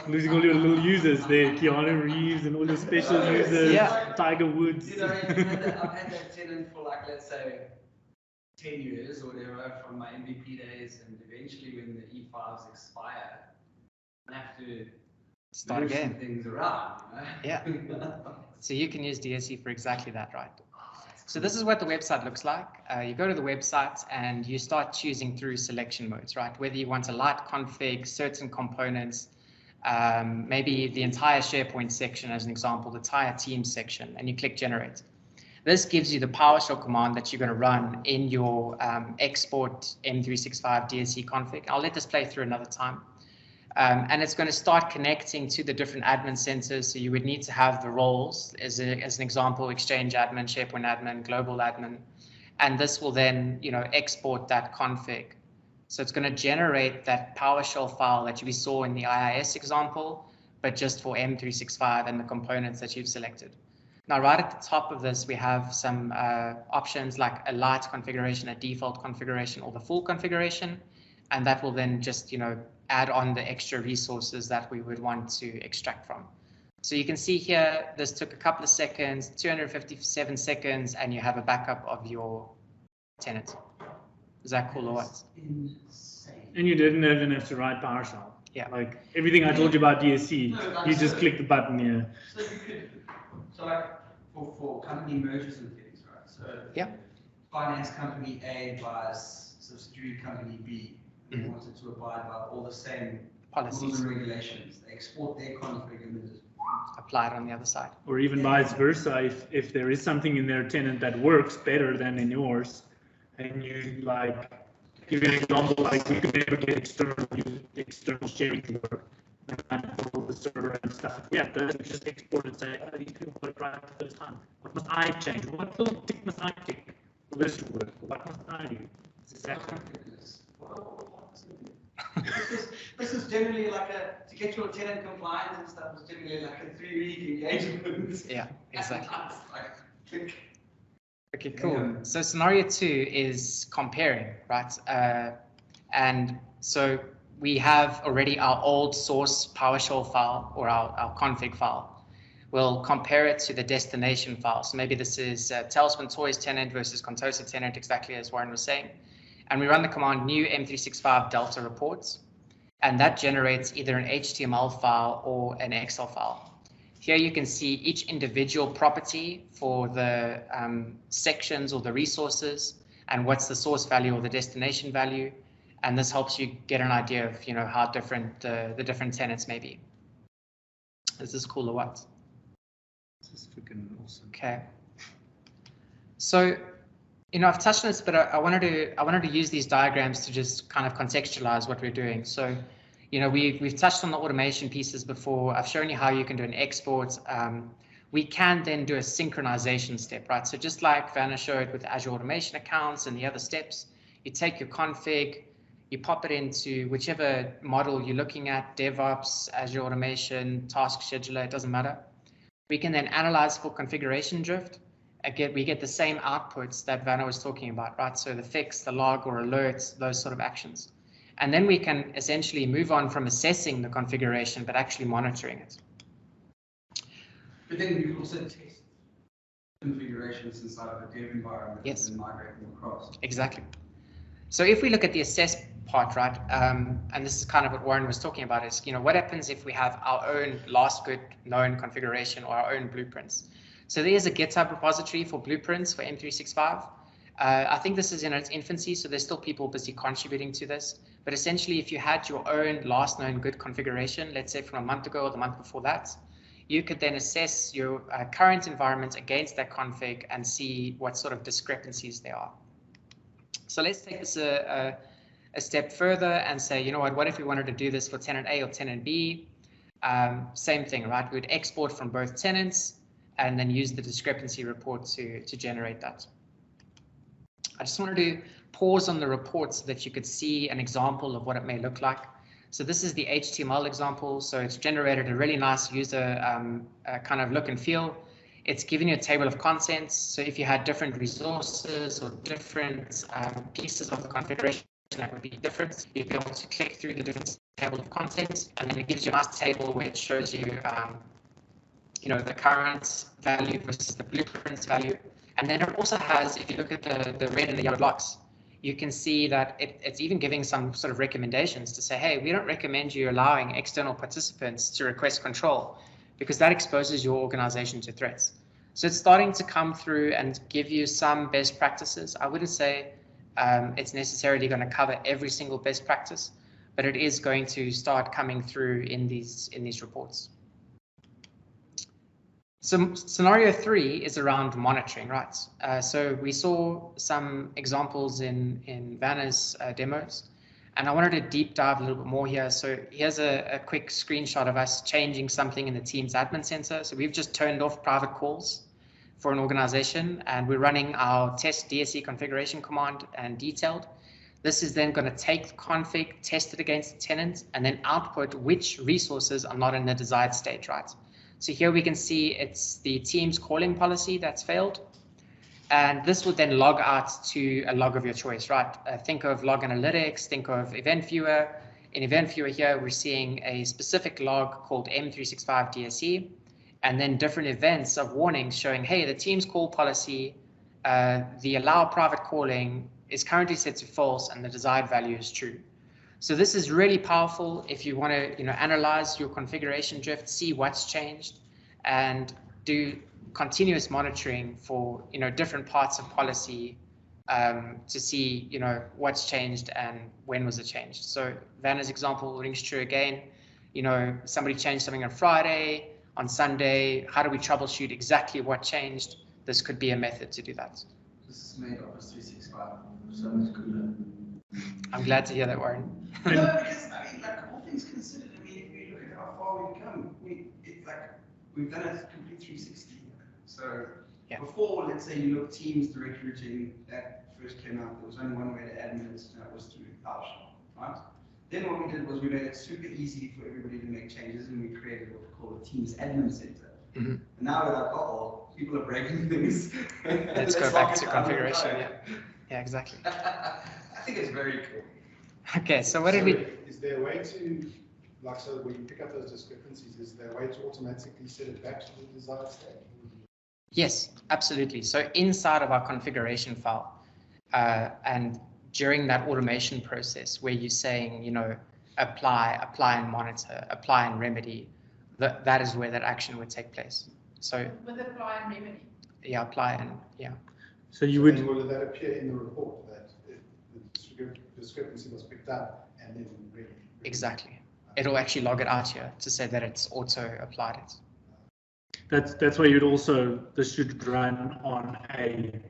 Losing all your little users there, Keanu Reeves and all your special users, Yeah. Tiger Woods. I've had that tenant for like, let's say, 10 years or whatever from my MVP days, and eventually when the E5s expire, I have to Start move some again. things around, Yeah. So you can use DSE for exactly that, right? Oh, that's So this is what the website looks like. You go to the website and you start choosing through selection modes, right? Whether you want a light config, certain components, maybe the entire SharePoint section as an example, the entire Teams section, and you click generate. This gives you the PowerShell command that you're going to run in your export M365 DSE config. I'll let this play through another time. And it's going to start connecting to the different admin centers. So you would need to have the roles as an example, Exchange admin, SharePoint admin, global admin. And this will then, export that config. So it's going to generate that PowerShell file that we saw in the IIS example, but just for M365 and the components that you've selected. Now, right at the top of this, we have some options like a light configuration, a default configuration, or the full configuration. And that will then just, add on the extra resources that we would want to extract from. So you can see here, this took a couple of seconds, 257 seconds, and you have a backup of your tenant. Is that cool or what? Insane. And you didn't even have to write PowerShell. Yeah. Like everything I told you about DSC, you just click the button here. So you could, like for company mergers and things, right? So yeah, finance company A buys subsidiary company B. They wanted to abide by all the same policies rules and regulations. They export their config and then just apply it on the other side. Or even vice versa, if there is something in their tenant that works better than in yours, and you like, give you an example, like we could never get external sharing to work, and all the server and stuff. Yeah, just export and say, oh, these people put it right the first time. What must I change? What little tick must I tick for this to work? What must I do? It's exactly. This is generally like to get your tenant compliant and stuff is generally like a 3-week engagement. Yeah, exactly. Like, okay, cool. Yeah. So scenario 2 is comparing, right? And so we have already our old source PowerShell file or our config file. We'll compare it to the destination file. So maybe this is Tailspin Toys tenant versus Contosa tenant, exactly as Warren was saying. And we run the command new M365 Delta reports, and that generates either an HTML file or an Excel file. Here you can see each individual property for the sections or the resources, and what's the source value or the destination value. And this helps you get an idea of how different the different tenants may be. Is this cool or what? This is freaking awesome. Okay. So, I've touched on this, but I wanted to use these diagrams to just kind of contextualize what we're doing. So, we've touched on the automation pieces before. I've shown you how you can do an export. We can then do a synchronization step, right? So just like Werner showed with Azure Automation accounts and the other steps, you take your config, you pop it into whichever model you're looking at, Devops, Azure Automation, Task Scheduler, it doesn't matter. We can then analyze for configuration drift. Again, we get the same outputs that Werner was talking about, right? So the fix, the log or alerts, those sort of actions. And then we can essentially move on from assessing the configuration, but actually monitoring it. But then you can also test configurations inside of a dev environment Yes. and migrate them across. Exactly. So if we look at the assess part, right, and this is kind of what Warren was talking about, is what happens if we have our own last good known configuration or our own blueprints. So there is a GitHub repository for blueprints for M365. I think this is in its infancy, so there's still people busy contributing to this. But essentially, if you had your own last known good configuration, let's say from a month ago or the month before that, you could then assess your current environment against that config and see what sort of discrepancies there are. So let's take this a step further and say, what if we wanted to do this for tenant A or tenant B? Same thing, right? We'd export from both tenants and then use the discrepancy report to generate that. I just wanted to pause on the report so that you could see an example of what it may look like. So this is the HTML example. So it's generated a really nice user kind of look and feel. It's giving you a table of contents. So if you had different resources or different pieces of the configuration that would be different, you'd be able to click through the different table of contents, and then it gives you a nice table where it shows you the current value versus the blueprint value. And then it also has, if you look at the red and the yellow blocks, you can see that it's even giving some sort of recommendations to say, hey, we don't recommend you allowing external participants to request control because that exposes your organization to threats. So it's starting to come through and give you some best practices. I wouldn't say it's necessarily going to cover every single best practice, but it is going to start coming through in these reports. So scenario 3 is around monitoring, right? So we saw some examples in Werner's demos, and I wanted to deep dive a little bit more here. So here's a quick screenshot of us changing something in the Teams admin center. So we've just turned off private calls for an organization, and we're running our test DSE configuration command and detailed. This is then going to take the config, test it against the tenant, and then output which resources are not in the desired state, right? So here we can see it's the Teams calling policy that's failed. And this would then log out to a log of your choice, right? Think of log analytics, think of event viewer. In event viewer here, we're seeing a specific log called M365 DSE, and then different events of warnings showing, hey, the Teams call policy, the allow private calling is currently set to false and the desired value is true. So this is really powerful if you want to analyze your configuration drift, see what's changed, and do continuous monitoring for different parts of policy to see what's changed and when was it changed. So Werner's example rings true again. Somebody changed something on Friday, on Sunday. How do we troubleshoot exactly what changed? This could be a method to do that. This is made Office 365 so much cooler. I'm glad to hear that, Warren. No, because all things considered, if you look at how far we've come, we've done a complete 360. So before, let's say you look Teams direct routing, that first came out, there was only one way to admin it, and that was through PowerShell, right? Then what we did was we made it super easy for everybody to make changes, and we created what we call a Teams admin center. Mm-hmm. And now we're like, oh, people are breaking things. Let's go back to configuration. Yeah, exactly. I think it's very cool. Okay, so what did we? Is there a way to, so when you pick up those discrepancies, is there a way to automatically set it back to the desired state? Yes, absolutely. So inside of our configuration file, and during that automation process where you're saying, apply and monitor, apply and remedy, that is where that action would take place. So with apply and remedy. Yeah, apply and So you would. Will that appear in the report that the discrepancy was picked up and then remedied? Exactly. It'll actually log it out here to say that it's auto applied it. That's why you'd also, this should run on a,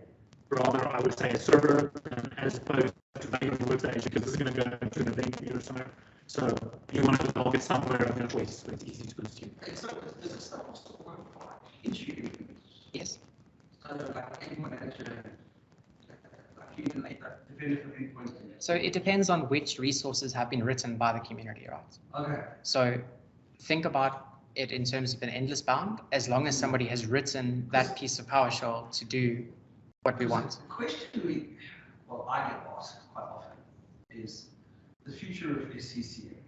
rather, I would say, a server as opposed to running on the workstation, because this is going to go into an event queue or somewhere. So you want to log it somewhere of your choice, so it's easy to consume. So does this stuff also work for issue? Yes. So it depends on which resources have been written by the community, right? Okay. So think about it in terms of an endless bound, as long as somebody has written that piece of PowerShell to do what we want. The question I get asked quite often is the future of SCCM,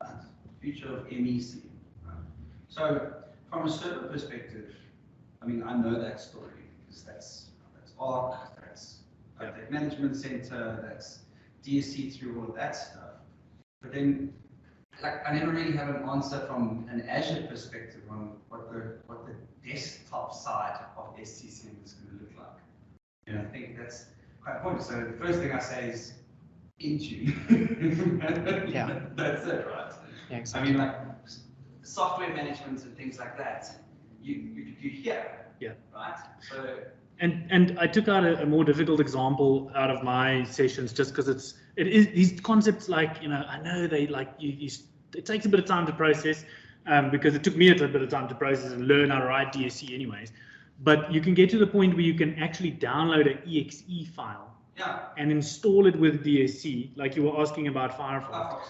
right? The future of MEC. Right? So from a server perspective, I know that story because that's ARC, that's Update Management Center, that's DSC through all of that stuff. But then, I never really have an answer from an Azure perspective on what the desktop side of SCCM is going to look like. And I think that's quite important. So the first thing I say is Intune. Yeah. That's it, right? Yeah, exactly. Software management and things like that, you hear. Yeah. Right? So. And I took out a more difficult example out of my sessions just because it is these concepts I know they it takes a bit of time to process because it took me a bit of time to process and learn how to write DSC anyways. But you can get to the point where you can actually download an exe file and install it with DSC, like you were asking about Firefox.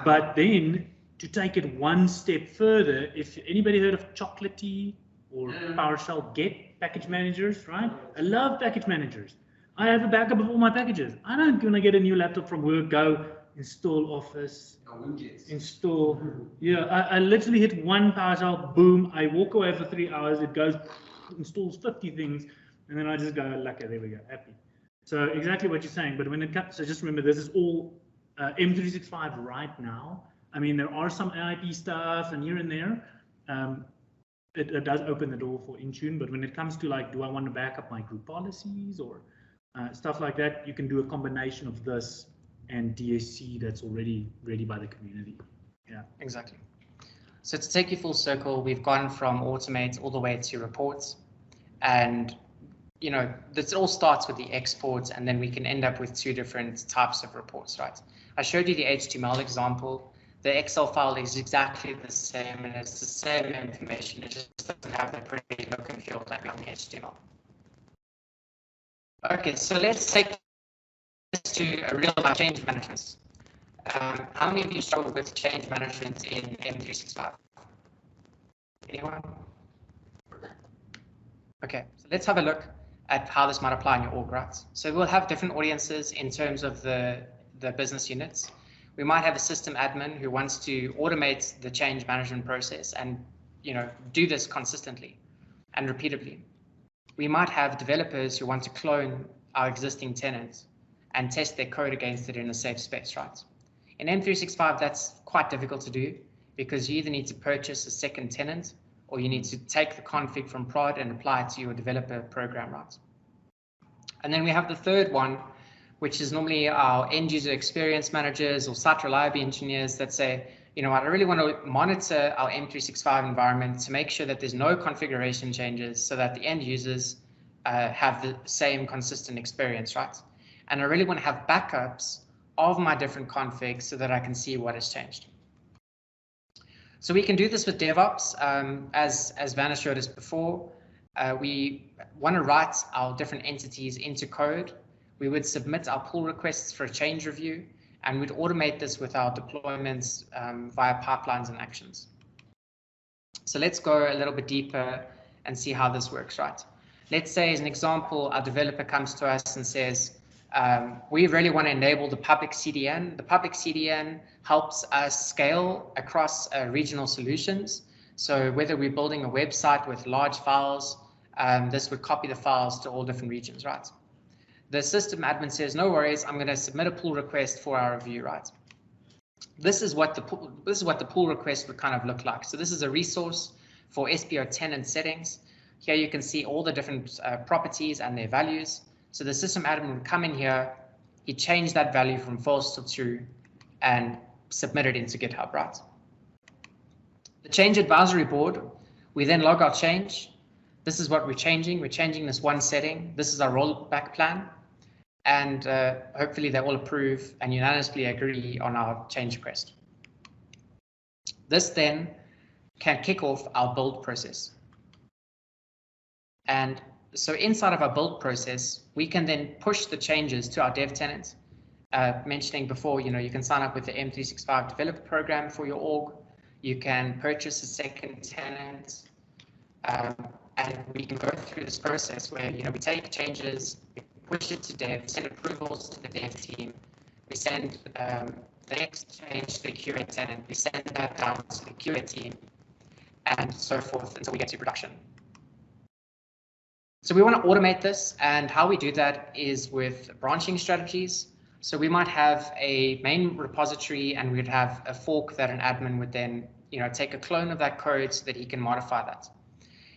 But then to take it one step further, if anybody heard of Chocolatey or PowerShell Get package managers, right? I love package managers. I have a backup of all my packages. I don't when I get a new laptop from work, go install Office, install. Yeah, I literally hit one PowerShell, boom. I walk away for 3 hours. It goes, installs 50 things, and then I just go, okay, there we go, happy. So exactly what you're saying. But when it comes, so just remember, this is all M365 right now. There are some AIP stuff and here and there. it does open the door for Intune, but when it comes to like, do I want to back up my group policies or stuff like that, you can do a combination of this and DSC that's already ready by the community. Yeah, exactly. So to take you full circle, we've gone from automate all the way to reports, and you know, this all starts with the export, and then we can end up with two different types of reports, right? I showed you the HTML example. The Excel file is exactly the same, and it's the same information. It just doesn't have the pretty look and feel like on the HTML. Okay, so let's take this to a real life change management. How many of you struggle with change management in M365? Anyone? Okay, so let's have a look at how this might apply in your org, right? So we'll have different audiences in terms of the business units. We might have a system admin who wants to automate the change management process and, you know, do this consistently and repeatedly. We might have developers who want to clone our existing tenants and test their code against it in a safe space, right? In M365, that's quite difficult to do because you either need to purchase a second tenant or you need to take the config from prod and apply it to your developer program, right? And then we have the third one, which is normally our end user experience managers or site reliability engineers that say, you know what, I really want to monitor our M365 environment to make sure that there's no configuration changes so that the end users have the same consistent experience, right? And I really want to have backups of my different configs so that I can see what has changed. So we can do this with Devops, as Werner showed us before. We want to write our different entities into code. We would submit our pull requests for a change review, and we'd automate this with our deployments via pipelines and actions. So let's go a little bit deeper and see how this works, right? Let's say, as an example, our developer comes to us and says, we really want to enable the public CDN. The public CDN helps us scale across regional solutions. So whether we're building a website with large files, this would copy the files to all different regions, right? The system admin says, no worries, I'm going to submit a pull request for our review, right? This is what the pull request would kind of look like. So this is a resource for SPO tenant settings. Here you can see all the different properties and their values. So the system admin would come in here, he changed that value from false to true and submit it into GitHub, right? The change advisory board, we then log our change. This is what we're changing. We're changing this one setting. This is our rollback plan. And hopefully they all approve and unanimously agree on our change request. This then can kick off our build process. And so inside of our build process, we can then push the changes to our dev tenants. Mentioning before, you know, you can sign up with the M365 developer program for your org. You can purchase a second tenant. And we can go through this process where, you know, we take changes, we push it to dev, send approvals to the dev team, we send the next change to the QA tenant, we send that down to the QA team, and so forth until we get to production. So we want to automate this, and how we do that is with branching strategies. So we might have a main repository, and we'd have a fork that an admin would then, you know, take a clone of that code so that he can modify that.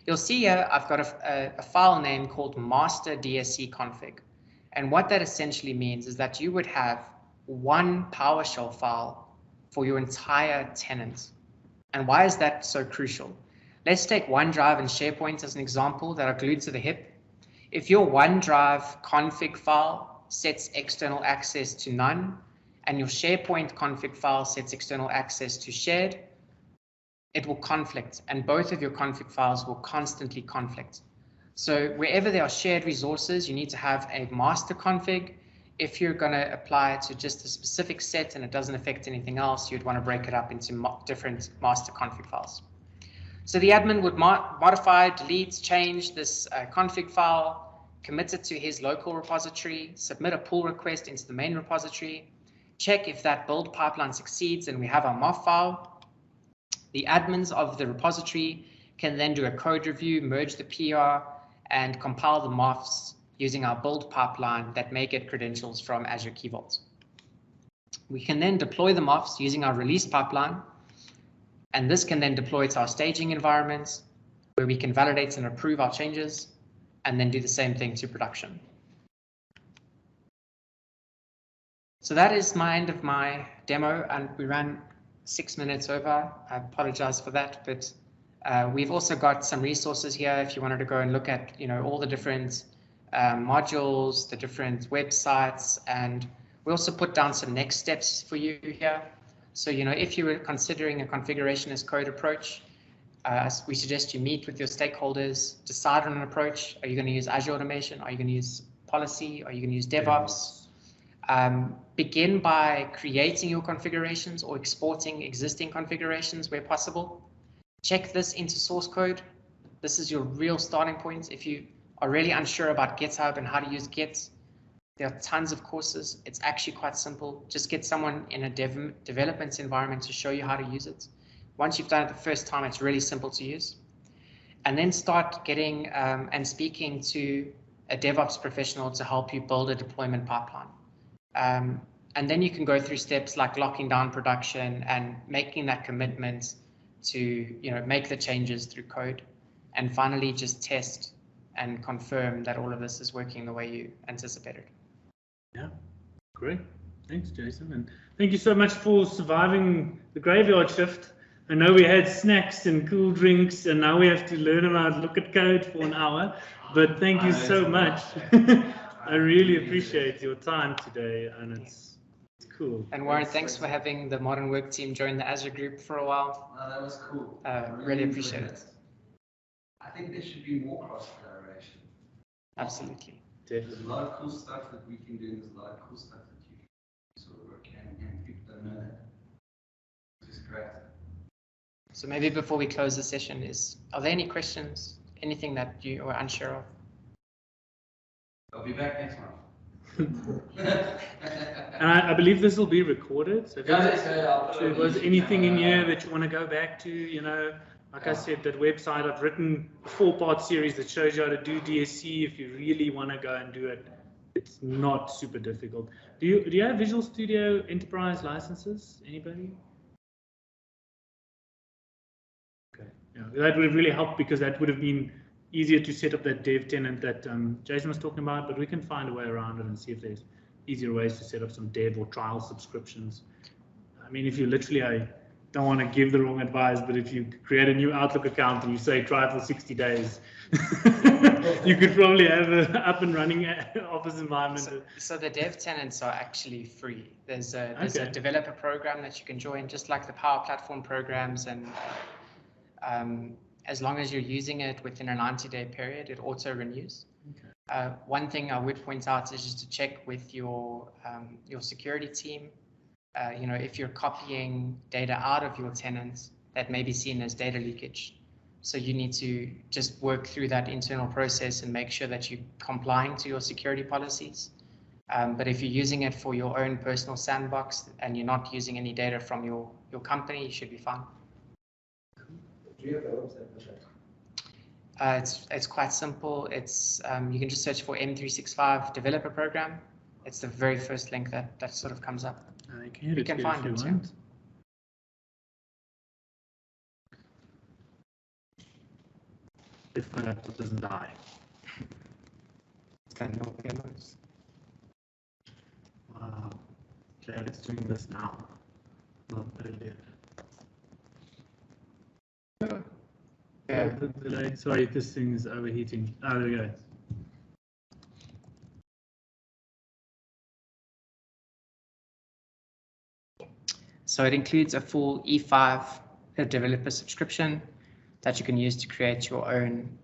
You'll see here I've got a file name called master DSC config. And what that essentially means is that you would have one PowerShell file for your entire tenant. And why is that so crucial? Let's take OneDrive and SharePoint as an example that are glued to the hip. If your OneDrive config file sets external access to none, and your SharePoint config file sets external access to shared, it will conflict, and both of your config files will constantly conflict. So wherever there are shared resources, you need to have a master config. If you're going to apply it to just a specific set and it doesn't affect anything else, you'd want to break it up into different master config files. So the admin would modify, delete, change this config file, commit it to his local repository, submit a pull request into the main repository, check if that build pipeline succeeds, and we have our MOF file. The admins of the repository can then do a code review, merge the PR, and compile the MOFs using our build pipeline that may get credentials from Azure Key Vault. We can then deploy the MOFs using our release pipeline, and this can then deploy to our staging environments, where we can validate and approve our changes, and then do the same thing to production. So that is my end of my demo, and we ran 6 minutes over. I apologize for that, but we've also got some resources here if you wanted to go and look at, all the different modules, the different websites, and we also put down some next steps for you here. So, if you were considering a configuration as code approach, we suggest you meet with your stakeholders, decide on an approach. Are you going to use Azure Automation? Are you going to use policy? Are you going to use Devops? Begin by creating your configurations or exporting existing configurations where possible. Check this into source code. This is your real starting point. If you are really unsure about GitHub and how to use Git, there are tons of courses. It's actually quite simple. Just get someone in a development environment to show you how to use it. Once you've done it the first time, it's really simple to use. And then start getting and speaking to a DevOps professional to help you build a deployment pipeline. And then you can go through steps like locking down production and making that commitment to make the changes through code. And finally, just test and confirm that all of this is working the way you anticipated. Yeah, great. Thanks, Jason. And thank you so much for surviving the graveyard shift. I know we had snacks and cool drinks, and now we have to learn about look at code for an hour. But thank you so much. I really appreciate your time today, and it's cool. And Warren, thanks for having the modern work team join the Azure group for a while. That was cool. Really appreciate it. I think there should be more cross-collaboration. Absolutely. There's a lot of cool stuff that we can do, and there's a lot of cool stuff that you can sort of work and people don't know that. Which is great. So maybe before we close the session, are there any questions? Anything that you are unsure of? I'll be back next month. And I believe this will be recorded. So if there was anything in here that you want to go back to, like I said, that website, I've written a 4-part series that shows you how to do DSC if you really want to go and do it. It's not super difficult. Do you have Visual Studio Enterprise licenses? Anybody? Okay, yeah, that would have really helped because that would have been easier to set up that dev tenant that Jason was talking about, but we can find a way around it and see if there's easier ways to set up some dev or trial subscriptions. I mean, if you literally, I don't want to give the wrong advice, but if you create a new Outlook account and you say try for 60 days, you could probably have an up and running office environment. So the dev tenants are actually free. There's a developer program that you can join, just like the Power Platform programs, and as long as you're using it within a 90-day period, it auto renews. Okay. One thing I would point out is just to check with your security team. If you're copying data out of your tenants, that may be seen as data leakage. So you need to just work through that internal process and make sure that you're complying to your security policies. But if you're using it for your own personal sandbox and you're not using any data from your company, you should be fine. Do you have a website for that? It's quite simple. It's you can just search for M365 developer program. It's the very first link that sort of comes up. You can find it. Yeah. If my laptop doesn't die. Wow. Okay, it's doing this now. Not earlier. Yeah. Sorry, this thing is overheating. Oh, there we go. So it includes a full E5 developer subscription that you can use to create your own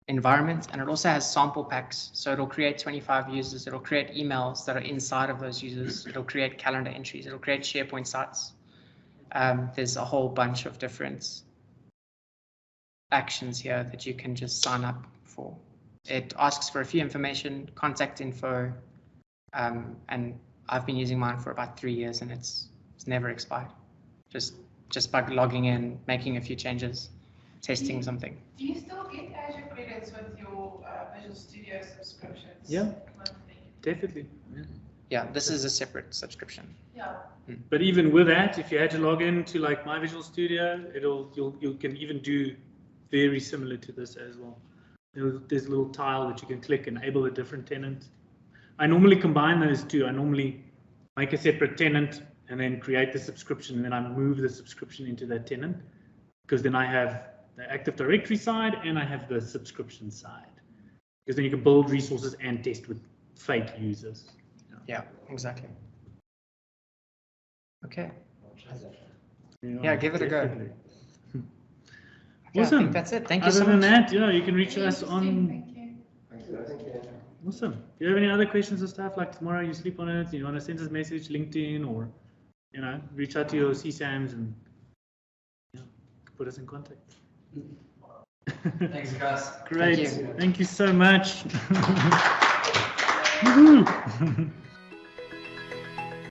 environment. And it also has sample packs. So it'll create 25 users. It'll create emails that are inside of those users. It'll create calendar entries. It'll create SharePoint sites. There's a whole bunch of different actions here that you can just sign up for. It asks for a few information, contact info, and I've been using mine for about 3 years and it's never expired. Just by logging in, making a few changes, testing something. Do you still get Azure credits with your Visual Studio subscriptions? Yeah, definitely. Yeah. Yeah, this is a separate subscription. But even with that, if you had to log in to like My Visual Studio, you can even do very similar to this as well. There's a little tile that you can click, enable a different tenant. I normally combine those two. I normally make a separate tenant and then create the subscription, and then I move the subscription into that tenant, because then I have the Active Directory side and I have the subscription side, because then you can build resources and test with fake users. Yeah, exactly. Okay. Yeah, Yeah, give it a go. definitely. Okay, I Awesome. think that's it. Thank you Other so than much. that, you can reach us on. Thank you. Thank you. Awesome. Do you have any other questions or stuff, like tomorrow you sleep on it, you want to send us a message, LinkedIn, or reach out to your CSAMs and put us in contact. Thanks, guys. Great. Thank you. Thank you so much. Woohoo.